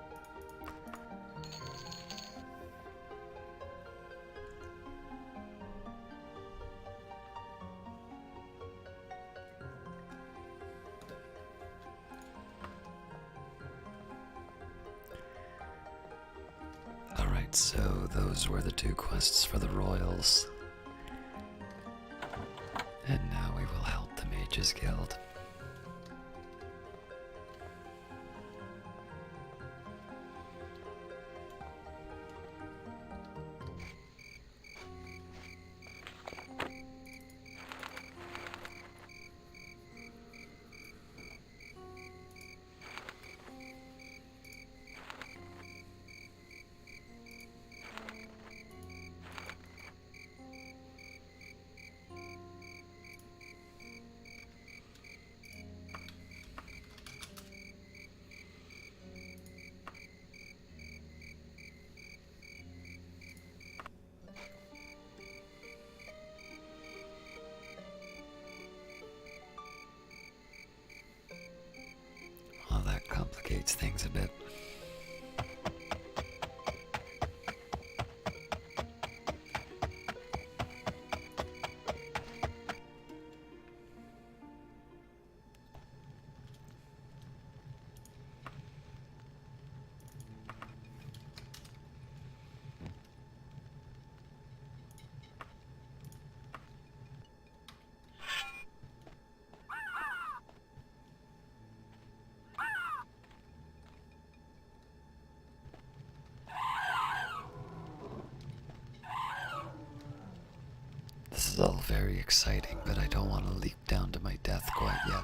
Alright, so those were the 2 quests for the royals. And now we will help the Mages Guild. complicates things a bit. This is all very exciting, but I don't want to leap down to my death quite yet.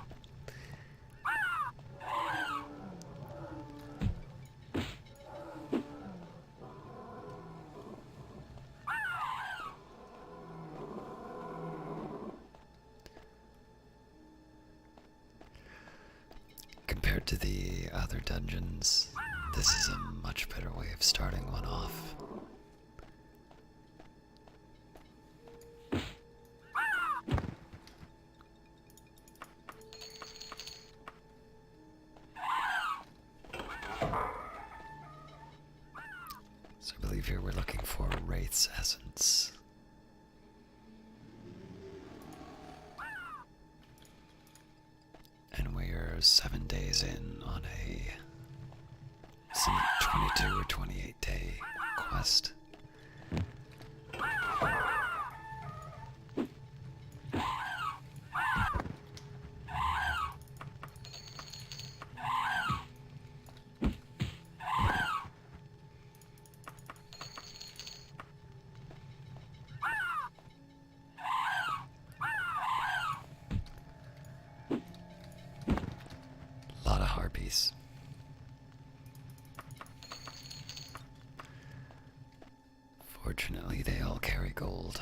Compared to the other dungeons, this is a much better way of starting one off. So I believe here we're looking for Wraith's Essence. And we're 7 days in on some 22 or 28 day quest. Lot of harpies. Fortunately, they all carry gold.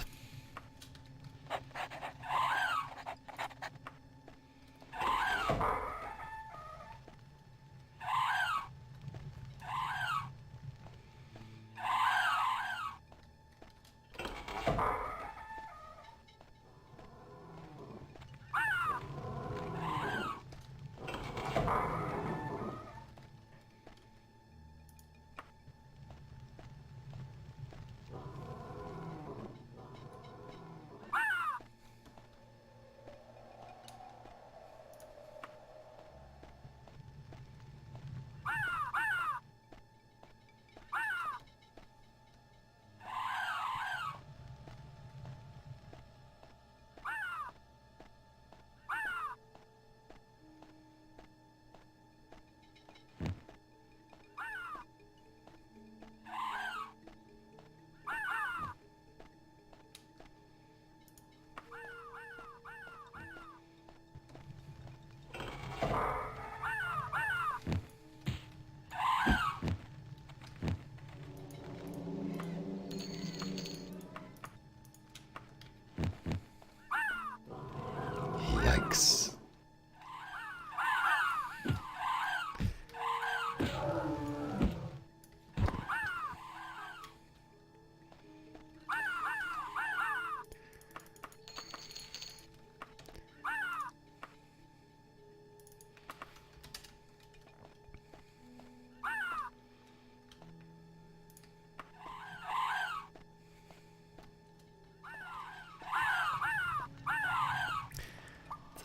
Yikes.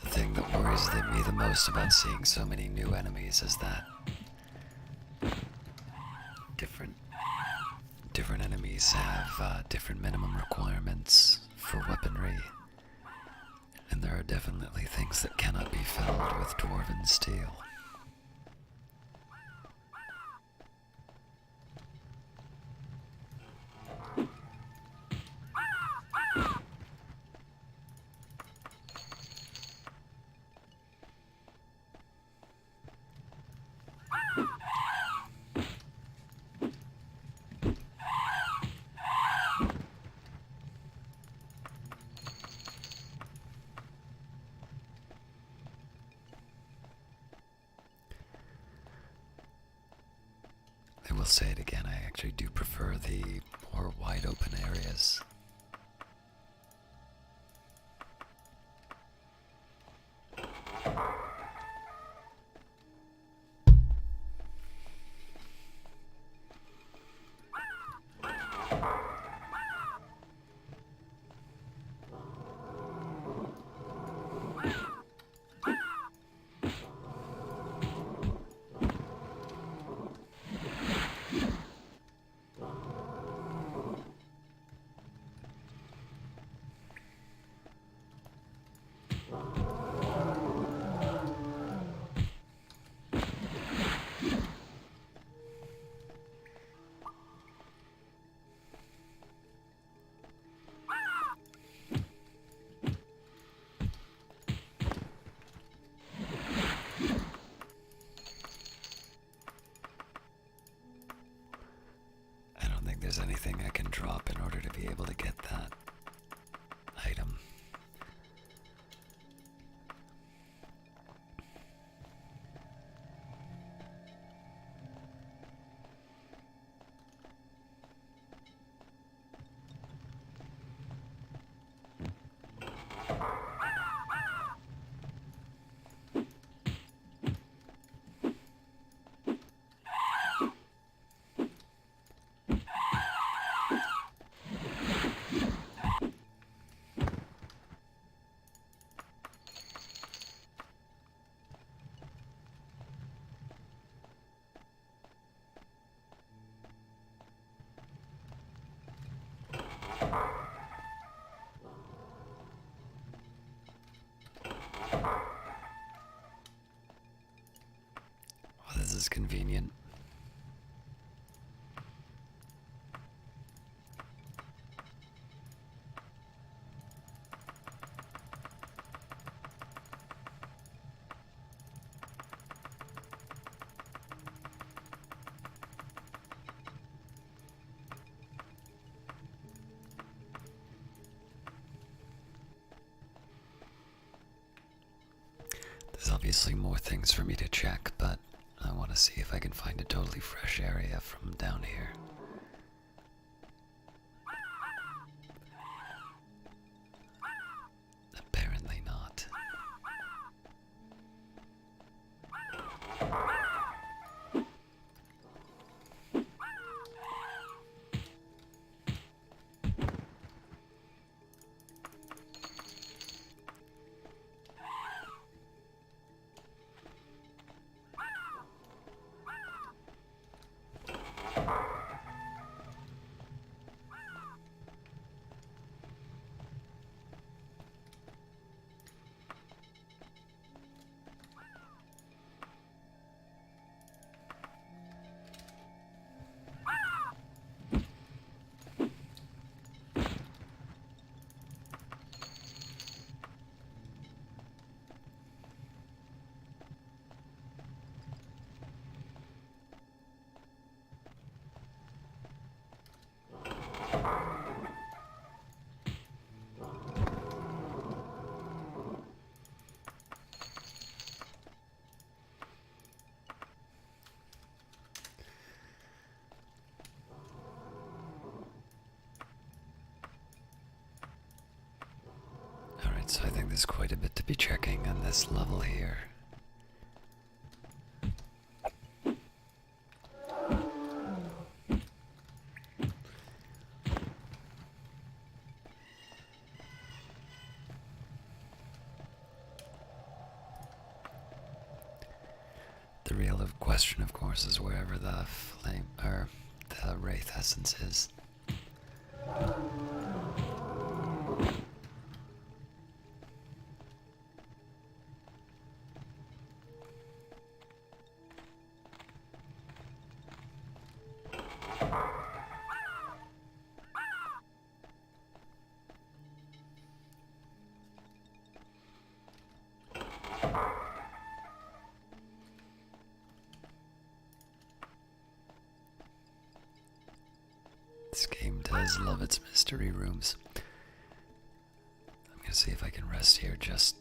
The thing that worries me the most about seeing so many new enemies is that different enemies have different minimum requirements for weaponry, and there are definitely things that cannot be felled with dwarven steel. I will say it again, I actually do prefer the more wide open areas. there's anything I can drop in order to be able to get that item. Well, this is convenient. There's obviously more things for me to check, but I want to see if I can find a totally fresh area from down here. Apparently not. Alright, so I think there's quite a bit to be checking on this level here. The real question, of course, is wherever the flame or the wraith essence is. This game does love its mystery rooms. I'm gonna see if I can rest here just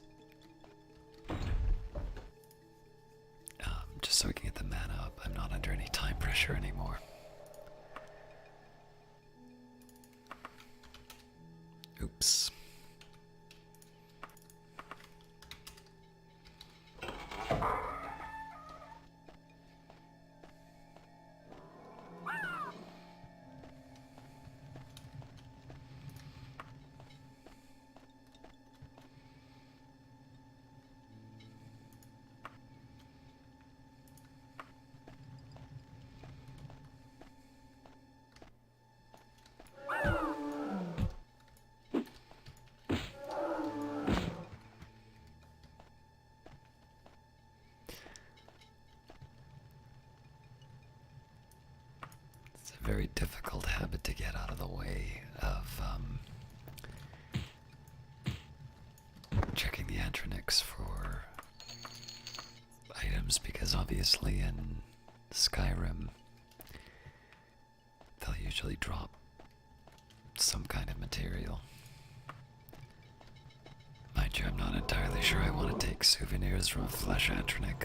so we can get the mana up. I'm not under any time pressure anymore. Oops. Very difficult habit to get out of the way of checking the Antronix for items, because obviously in Skyrim they'll usually drop some kind of material. Mind you, I'm not entirely sure I want to take souvenirs from a flesh atronic.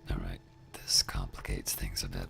Alright, this complicates things a bit.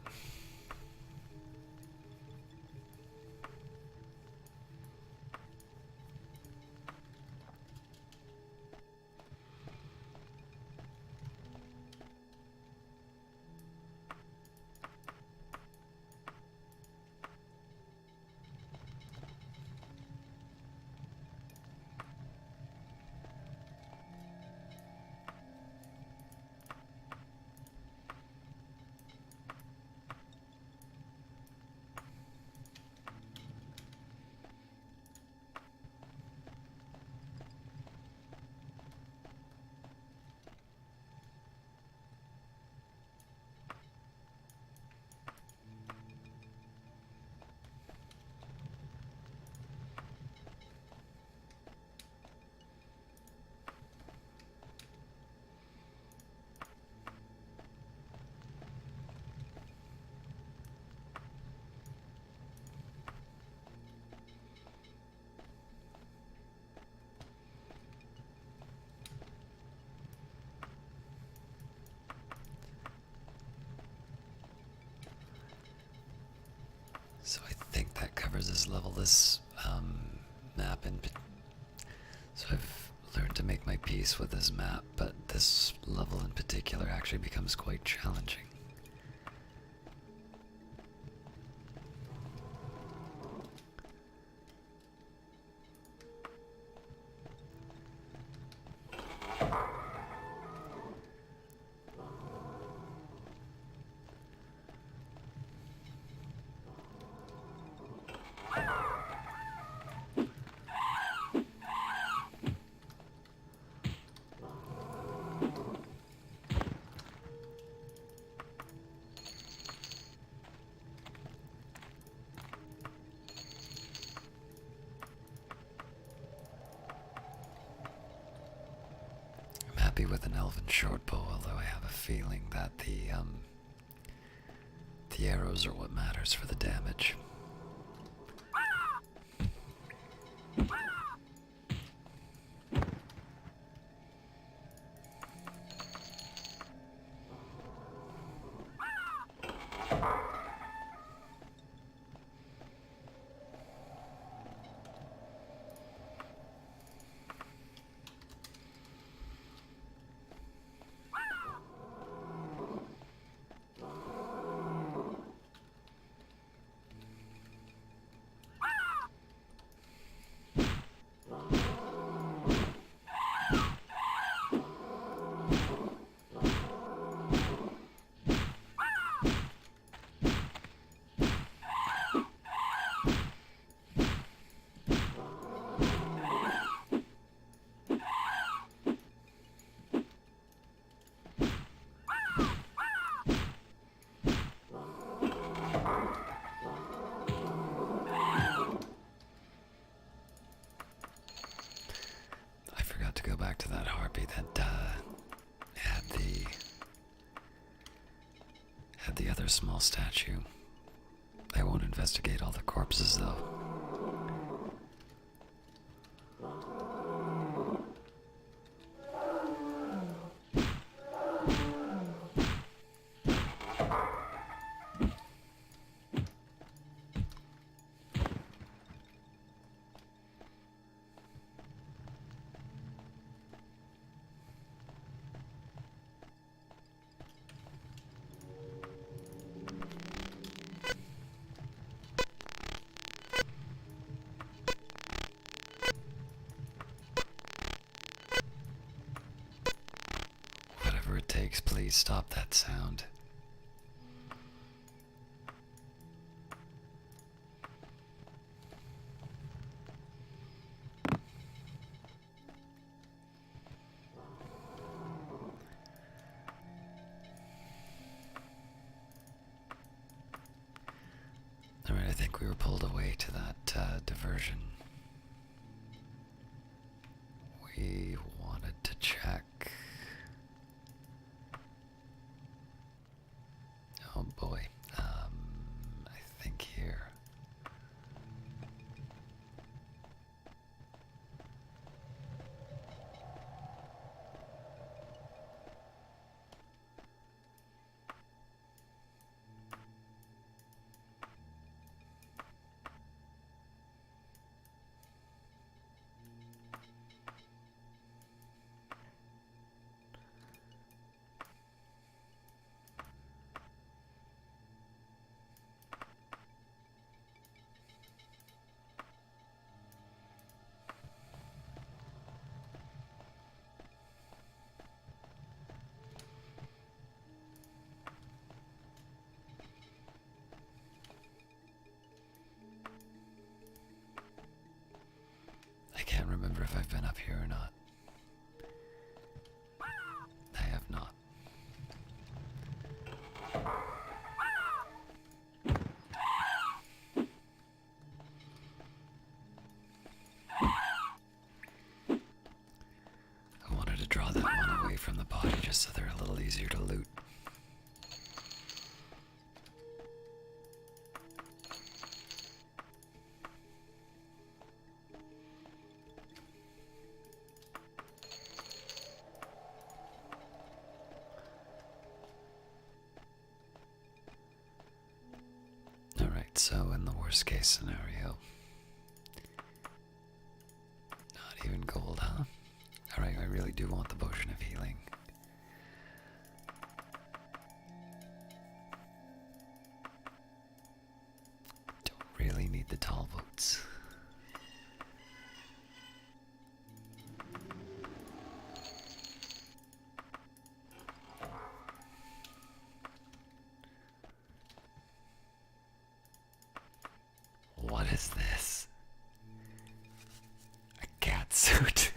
So I think that covers this level. This map, so I've learned to make my peace with this map, but this level in particular actually becomes quite challenging. Happy with an elven short bow, although I have a feeling that the arrows are what matters for the damage. To go back to that harpy that had the other small statue. I won't investigate all the corpses though. whatever it takes, please stop that sound. Alright, I think we were pulled away to that diversion. We wanted to check. Oh boy. I think here. I can't remember if I've been up here or not. I have not. I wanted to draw that one away from the body just so they're a little easier to loot. Alright, so in the worst case scenario, not even gold, huh? Alright, I really do want the potion of healing. Don't really need the tall boots. What is this? A cat suit.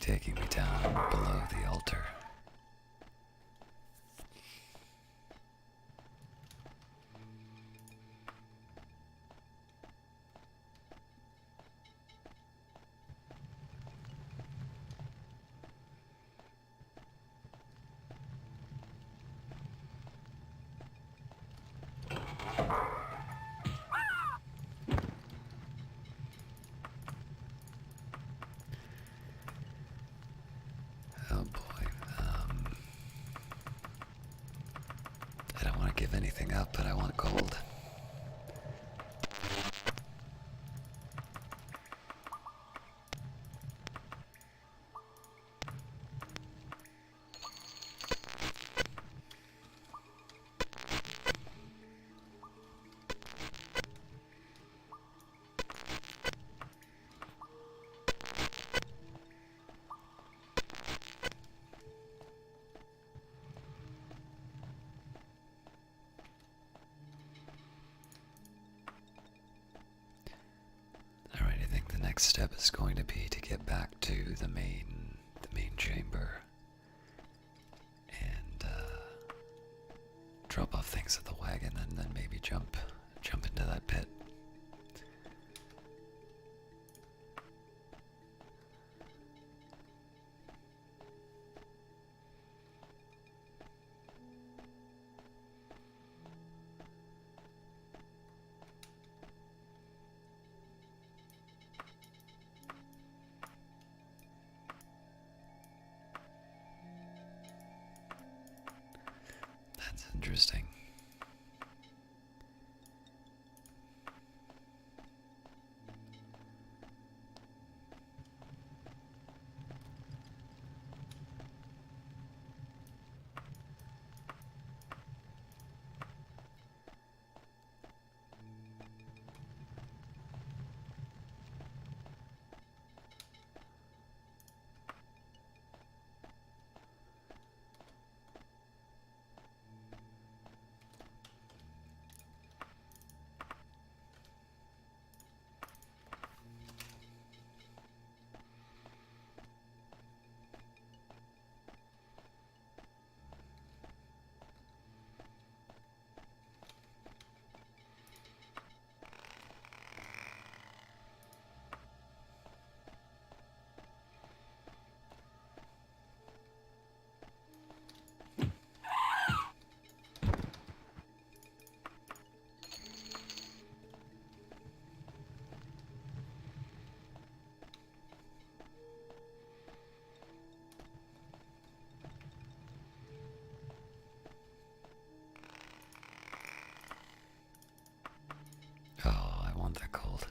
Taking me down below the altar. carve anything up, but I want gold. Alright, I think the next step is going to be to get back to the main chamber and drop off things at the wagon and then maybe jump into that pit. That's interesting. Oh, I want that gold.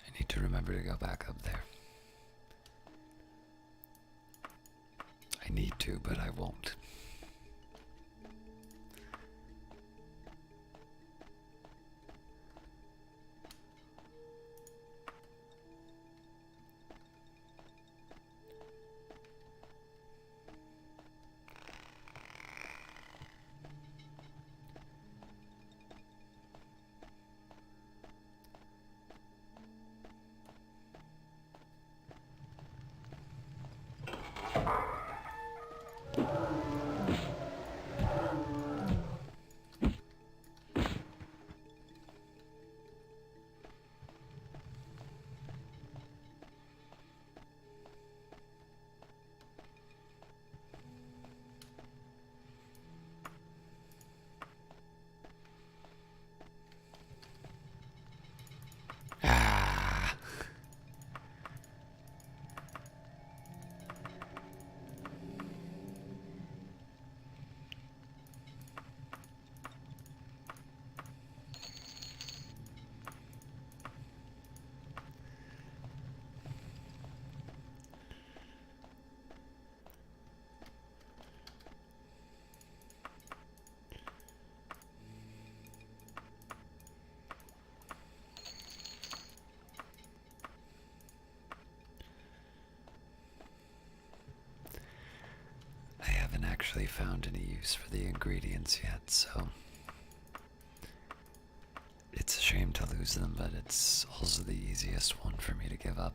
I need to remember to go back up there. I need to, but I won't. really found any use for the ingredients yet, so it's a shame to lose them, but it's also the easiest one for me to give up.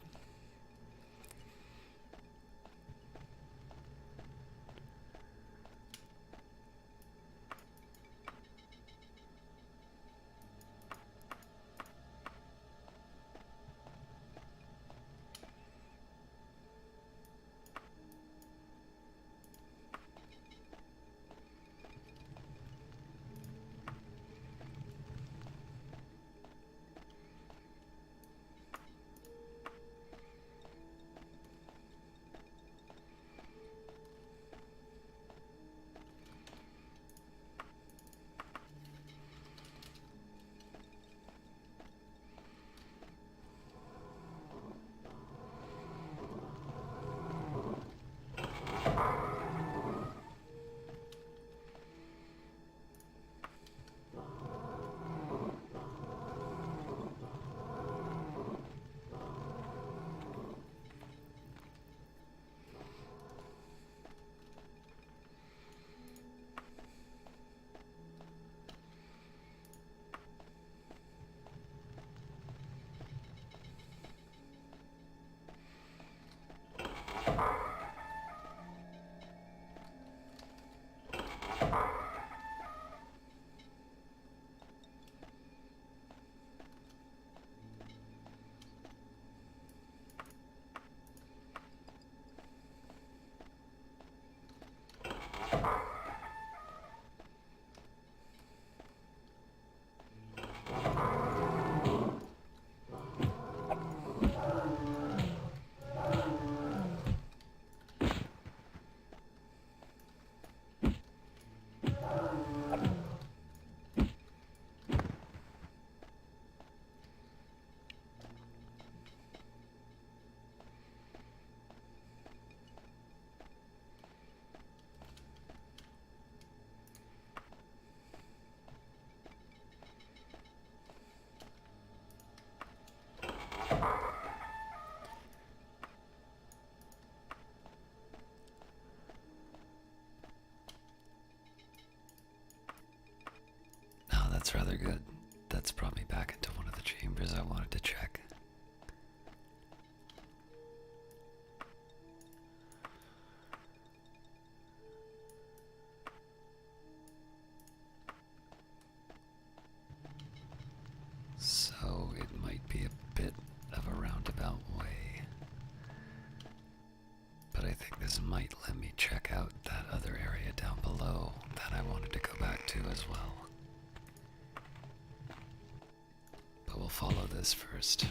Oh, that's rather good. That's brought me back into one of the chambers I wanted to check. So it might be a bit of a roundabout way, but I think this might let me check out that other area down below that I wanted to go back to as well. But we'll follow this first.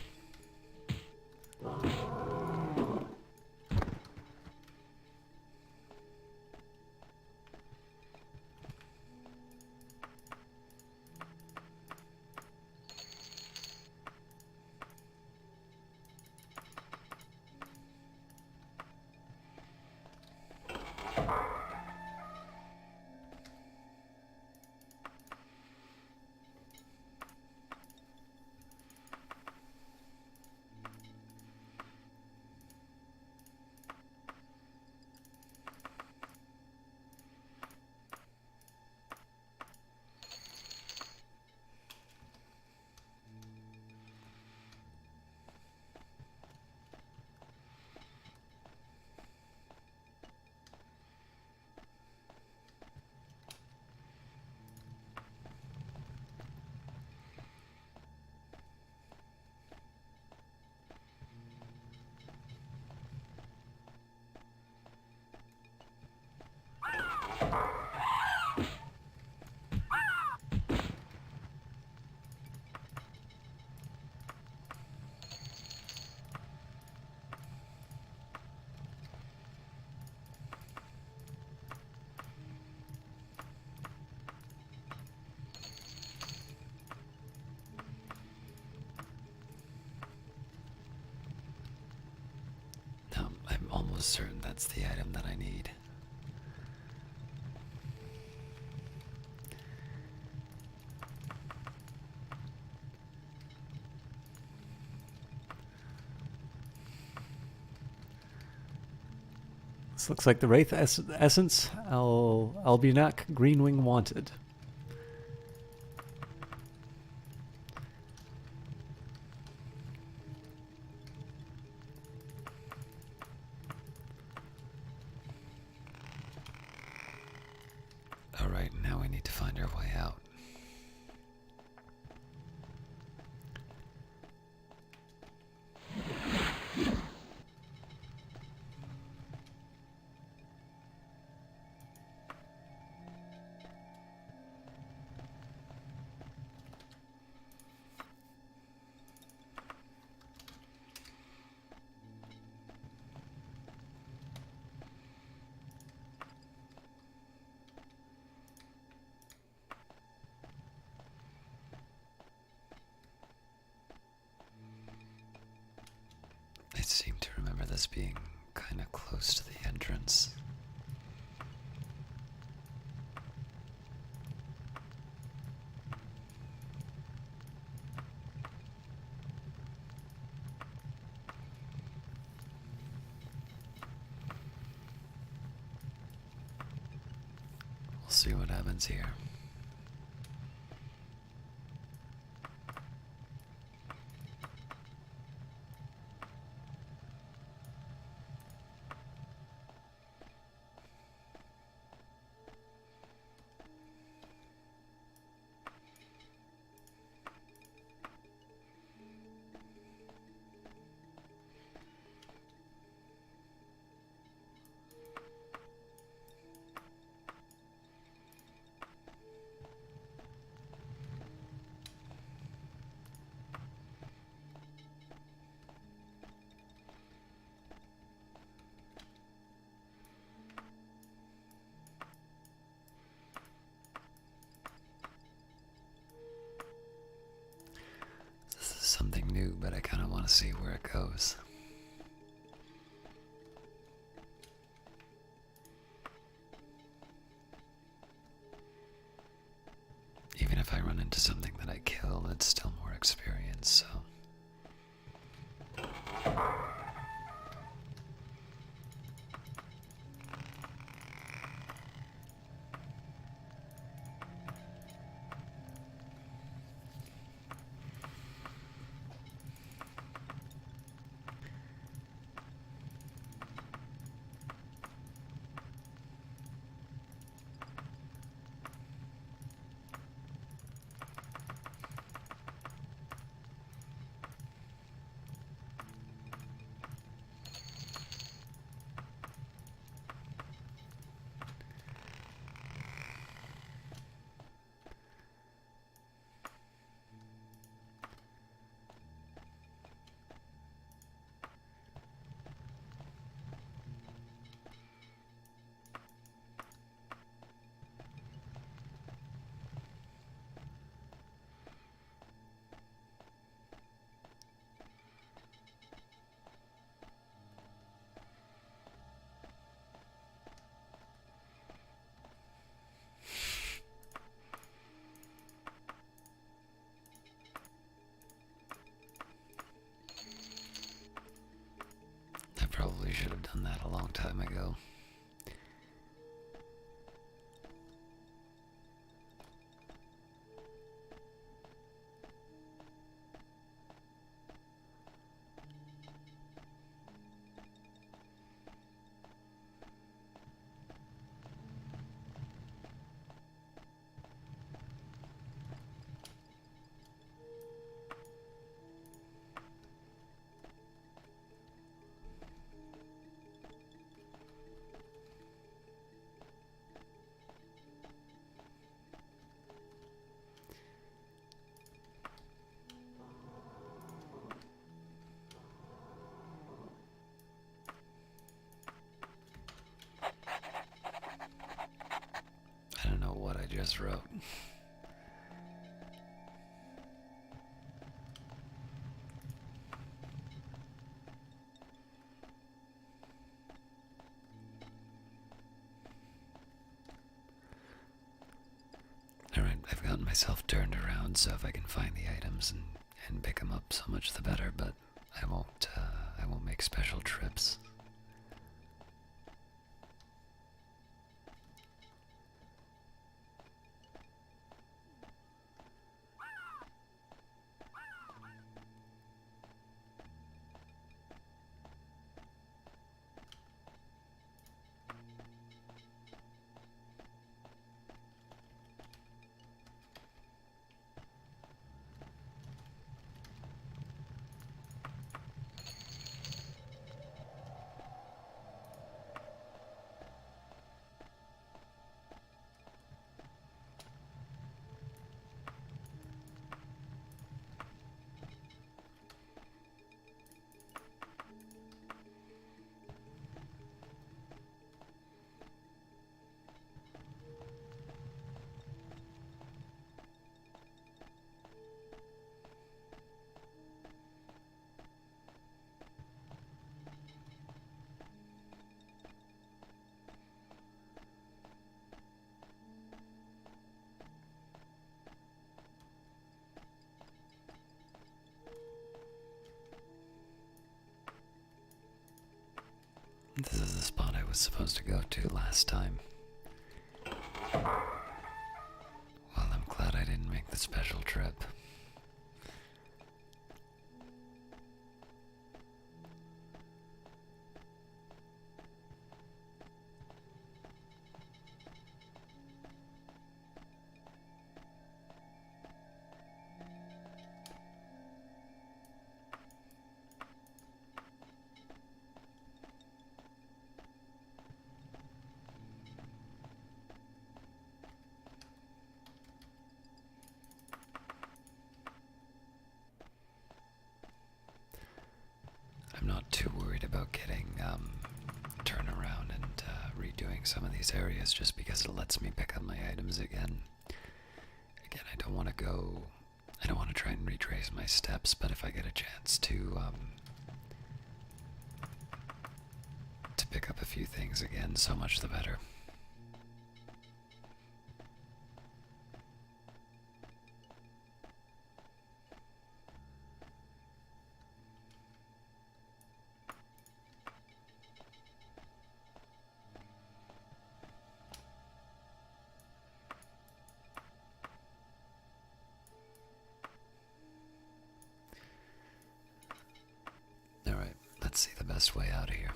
I'm almost certain that's the item that I need. This looks like the Wraith Essence. Albunac Greenwing Wanted. Alright, now we need to find our way out. I seem to remember this being kind of close to the entrance. We'll see what happens here. Something new, but I kind of want to see where it goes. Even if I run into something that I kill, it's still more experience, so... I probably should have done that a long time ago. I don't know what I just wrote. Alright, I've gotten myself turned around, so if I can find the items and pick them up, so much the better, but I won't make special trips. This is the spot I was supposed to go to last time. Well, I'm glad I didn't make the special trip. I'm not too worried about getting turnaround and redoing some of these areas just because it lets me pick up my items again. Again, I don't want to try and retrace my steps, but if I get a chance to pick up a few things again, so much the better. Alright, let's see the best way out of here.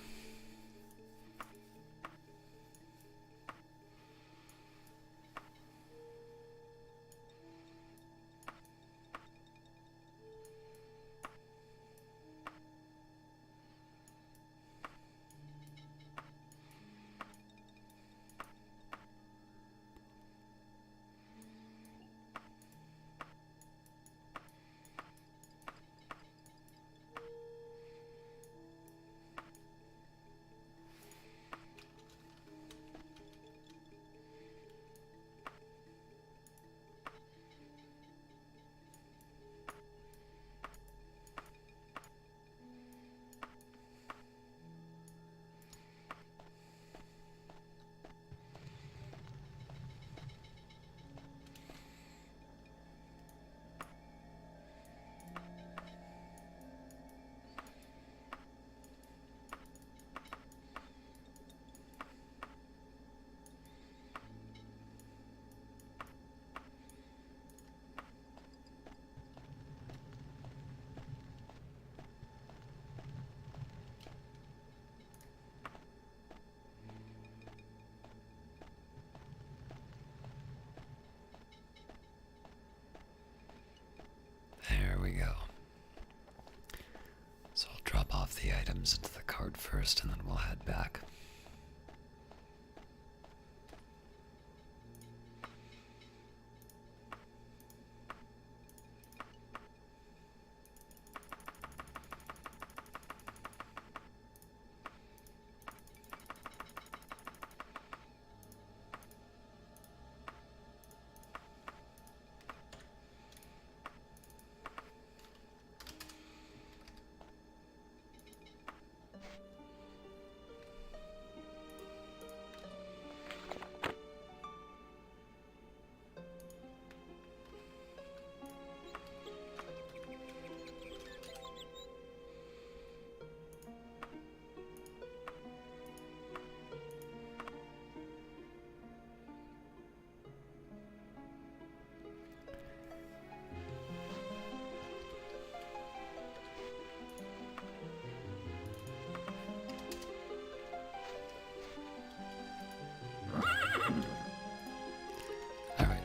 There we go. So I'll drop off the items into the cart first and then we'll head back.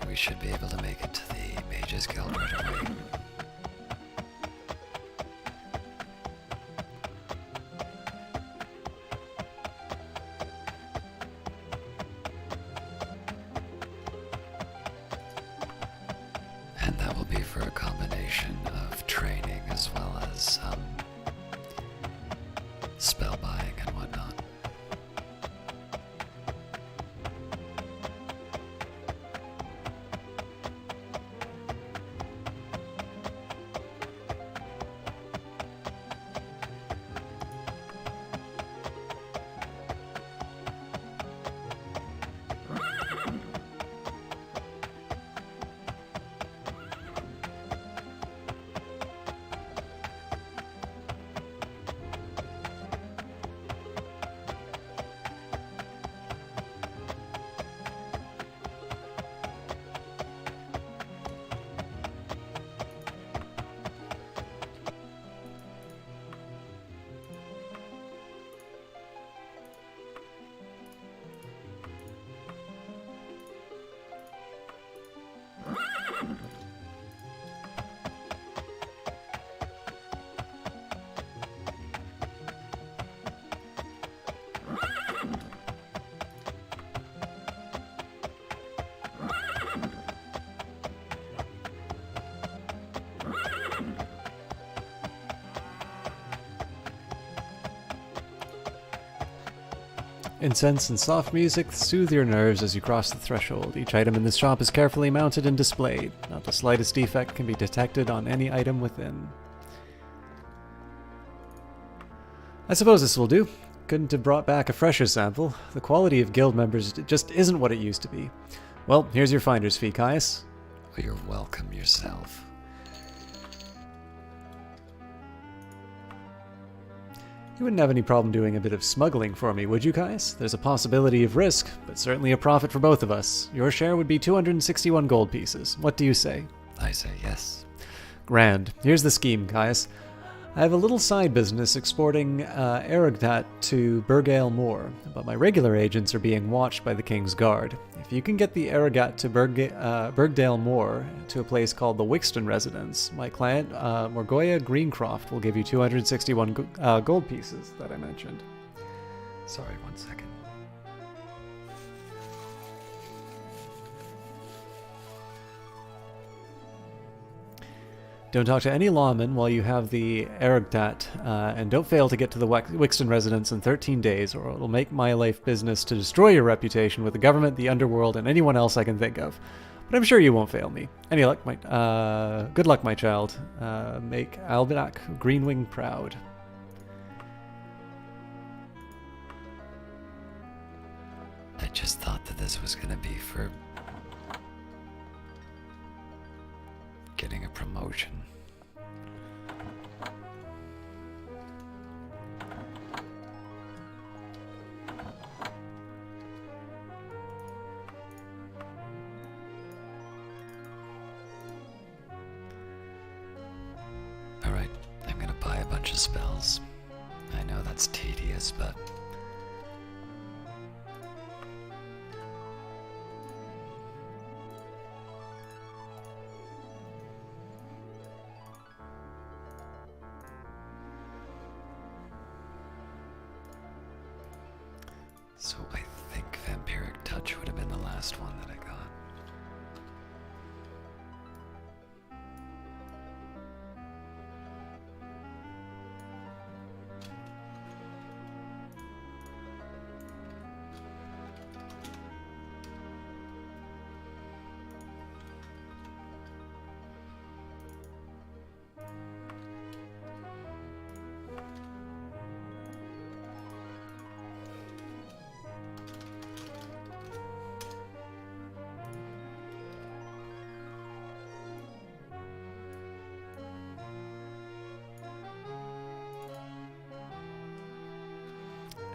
We should be able to make it to the Mages Guild right away. And that will be for a combination of training as well as spell buying and whatnot. Incense and soft music soothe your nerves as you cross the threshold. Each item in this shop is carefully mounted and displayed. Not the slightest defect can be detected on any item within. I suppose this will do. Couldn't have brought back a fresher sample. The quality of guild members just isn't what it used to be. Well, here's your finder's fee, Caius. Well, you're welcome yourself. You wouldn't have any problem doing a bit of smuggling for me, would you, Caius? There's a possibility of risk, but certainly a profit for both of us. Your share would be 261 gold pieces. What do you say? I say yes. Grand. Here's the scheme, Caius. I have a little side business exporting Erogdat to Burgale Moor, but my regular agents are being watched by the King's Guard. If you can get the Erogdat to Burgdale Moor to a place called the Wixton Residence, my client, Morgoya Greencroft, will give you 261 gold pieces that I mentioned. Sorry, 1 second. Don't talk to any lawmen while you have the Erogdat, and don't fail to get to the Wixton residence in 13 days, or it'll make my life business to destroy your reputation with the government, the underworld, and anyone else I can think of. But I'm sure you won't fail me. Any luck, good luck, my child. Make Albinak Greenwing proud. I just thought that this was gonna be for getting a promotion. Alright, I'm gonna buy a bunch of spells. I know that's tedious, but so I think Vampiric Touch would have been the last one that I got.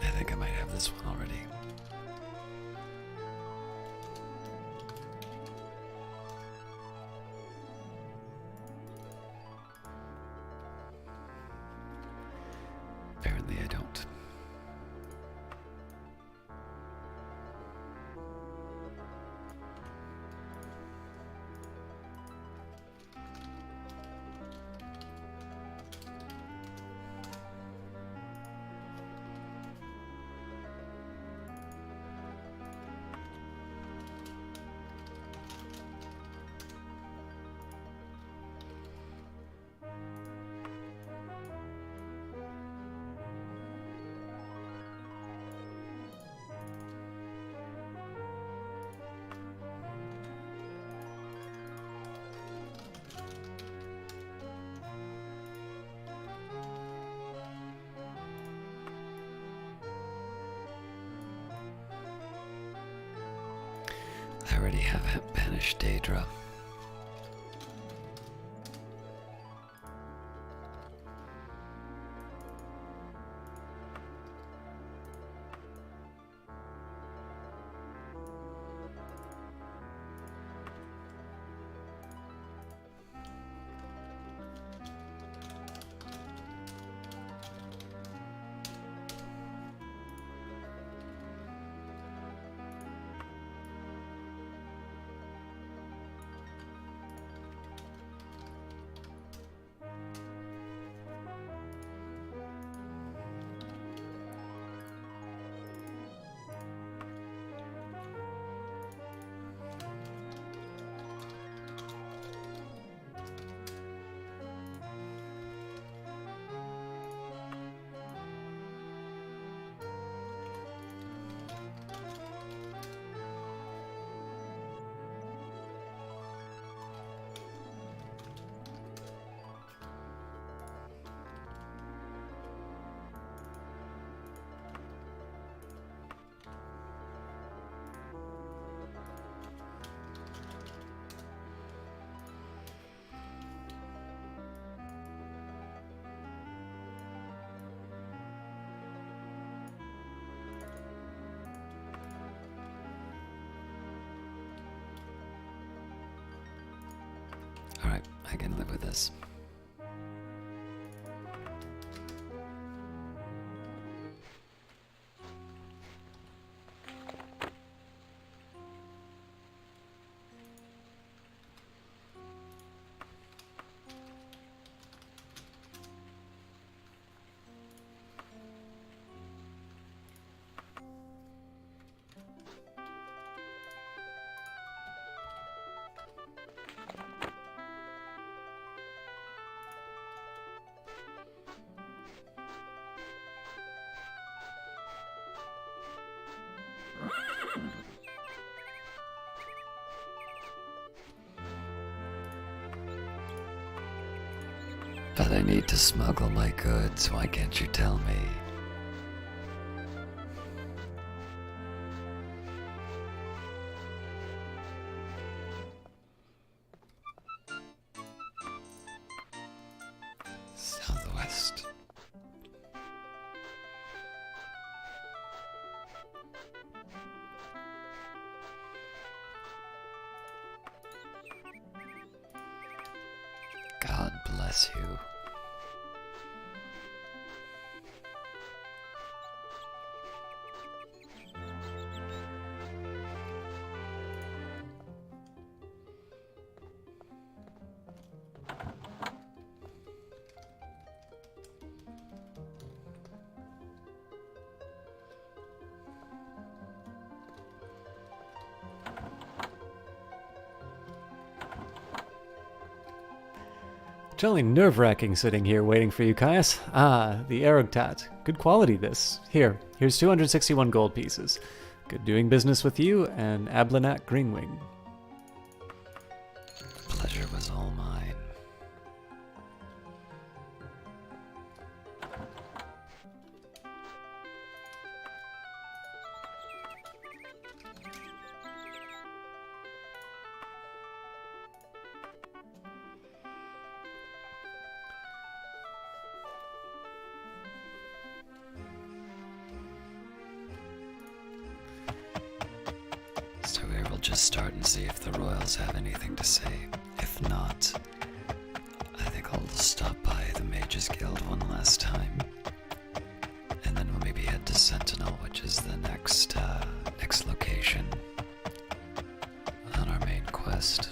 I think I might have this one already. Apparently I don't. I already have banished Daedra. I can live with this. But I need to smuggle my goods, why can't you tell me? Southwest. God bless you. Jolly nerve-wracking sitting here waiting for you, Caius. Ah, the Erogtat. Good quality, this. Here's 261 gold pieces. Good doing business with you, and Ablanat Greenwing. The pleasure was all mine. So we will just start and see if the royals have anything to say. If not, I think I'll stop by the Mages Guild one last time. And then we'll maybe head to Sentinel, which is the next location on our main quest.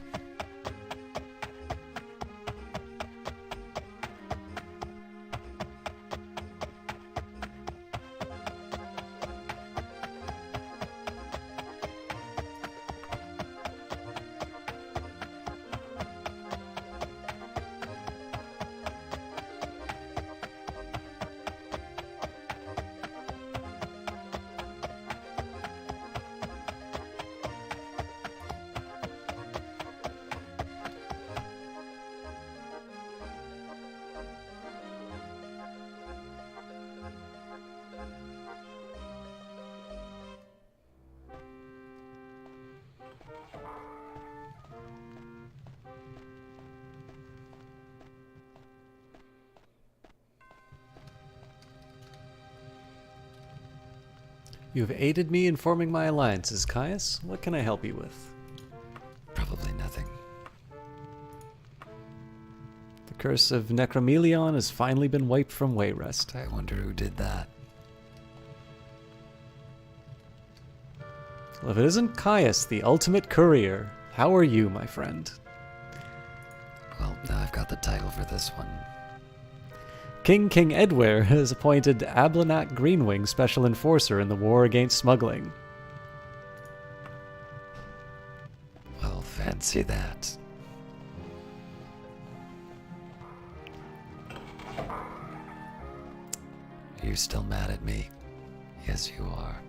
You have aided me in forming my alliances, Caius. What can I help you with? Probably nothing. The curse of Necromelion has finally been wiped from Wayrest. I wonder who did that. Well, if it isn't Caius, the ultimate courier, how are you, my friend? Well, now I've got the title for this one. King Edware has appointed Ablanat Greenwing Special Enforcer in the war against smuggling. Well, fancy that. Are you still mad at me? Yes, you are.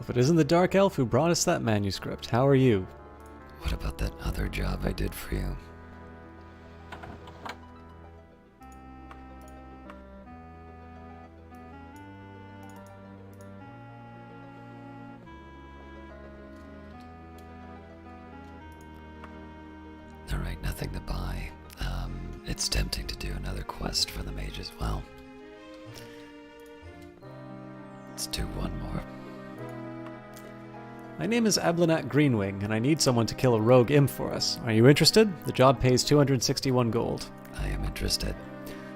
if it isn't the Dark Elf who brought us that manuscript, how are you? What about that other job I did for you? Alright, nothing to buy. It's tempting to do another quest for the mages. Well, let's do one more. My name is Ablanat Greenwing, and I need someone to kill a rogue imp for us. Are you interested? The job pays 261 gold. I am interested.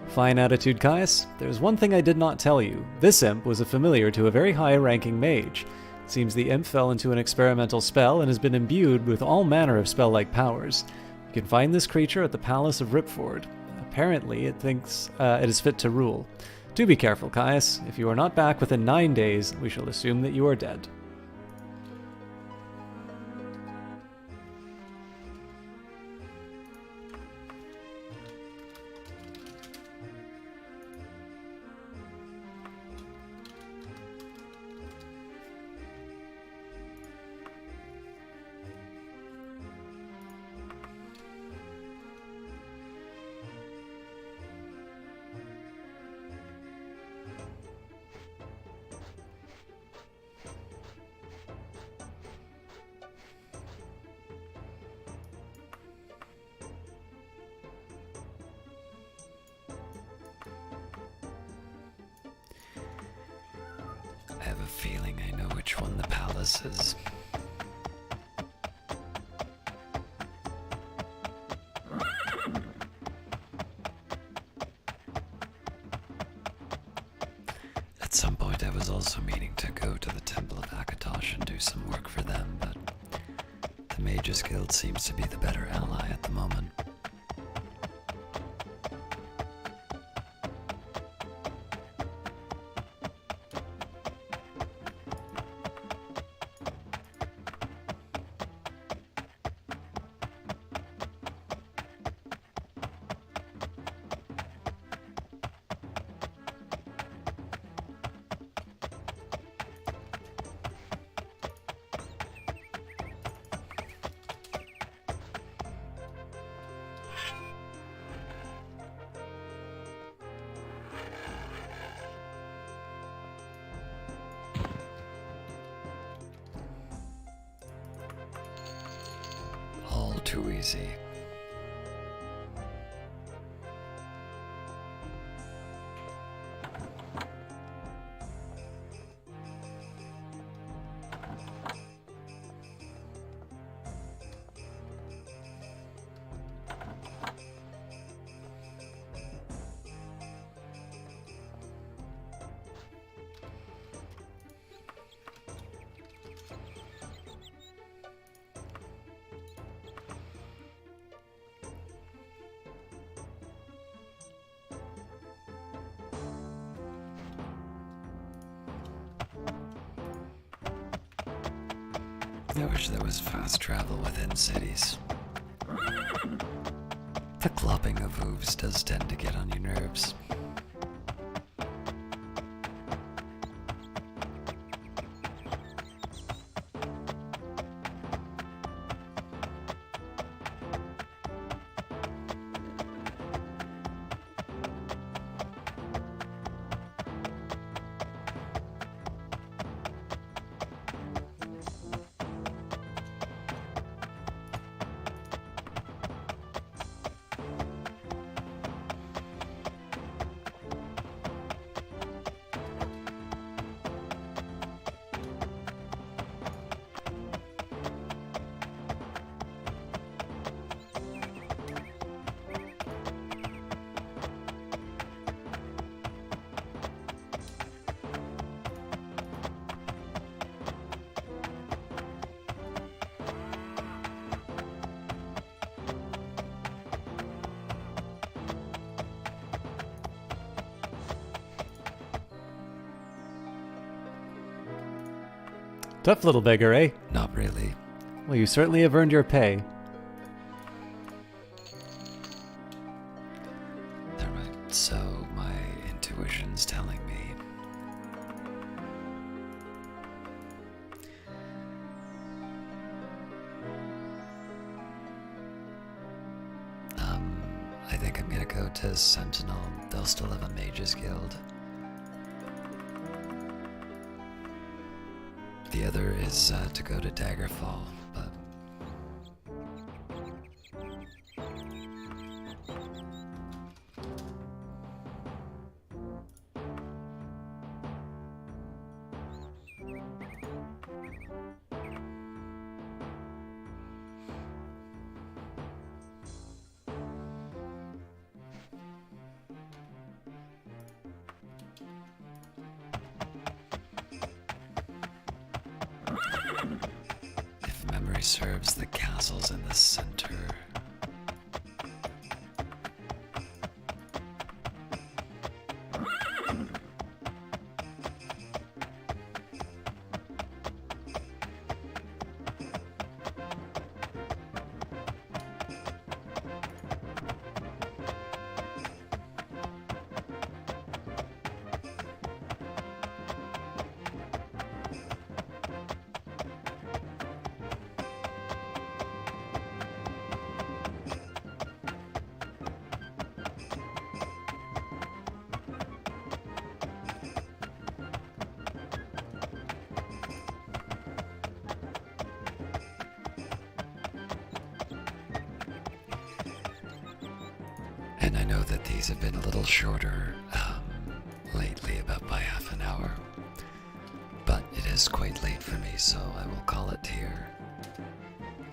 Fine attitude, Caius. There's one thing I did not tell you. This imp was a familiar to a very high-ranking mage. It seems the imp fell into an experimental spell and has been imbued with all manner of spell-like powers. You can find this creature at the Palace of Ripford. Apparently, it thinks it is fit to rule. Do be careful, Caius. If you are not back within 9 days, we shall assume that you are dead. I have a feeling I know which one the palace is. At some point I was also meaning to go to the Temple of Akatosh and do some work for them, but the Mages Guild seems to be the better ally at the moment. All too easy. I wish there was fast travel within cities. The clopping of hooves does tend to get on your nerves. Tough little beggar, eh? Not really. Well, you certainly have earned your pay. Alright, so my intuition's telling me I think I'm gonna go to Sentinel. They'll still have a Mages Guild. The other is to go to Daggerfall, but if memory serves, the castle's in the center. And I know that these have been a little shorter lately, about by half an hour. But it is quite late for me, so I will call it here.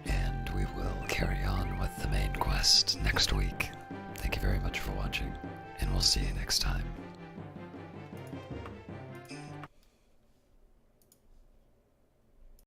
And we will carry on with the main quest next week. Thank you very much for watching, and we'll see you next time.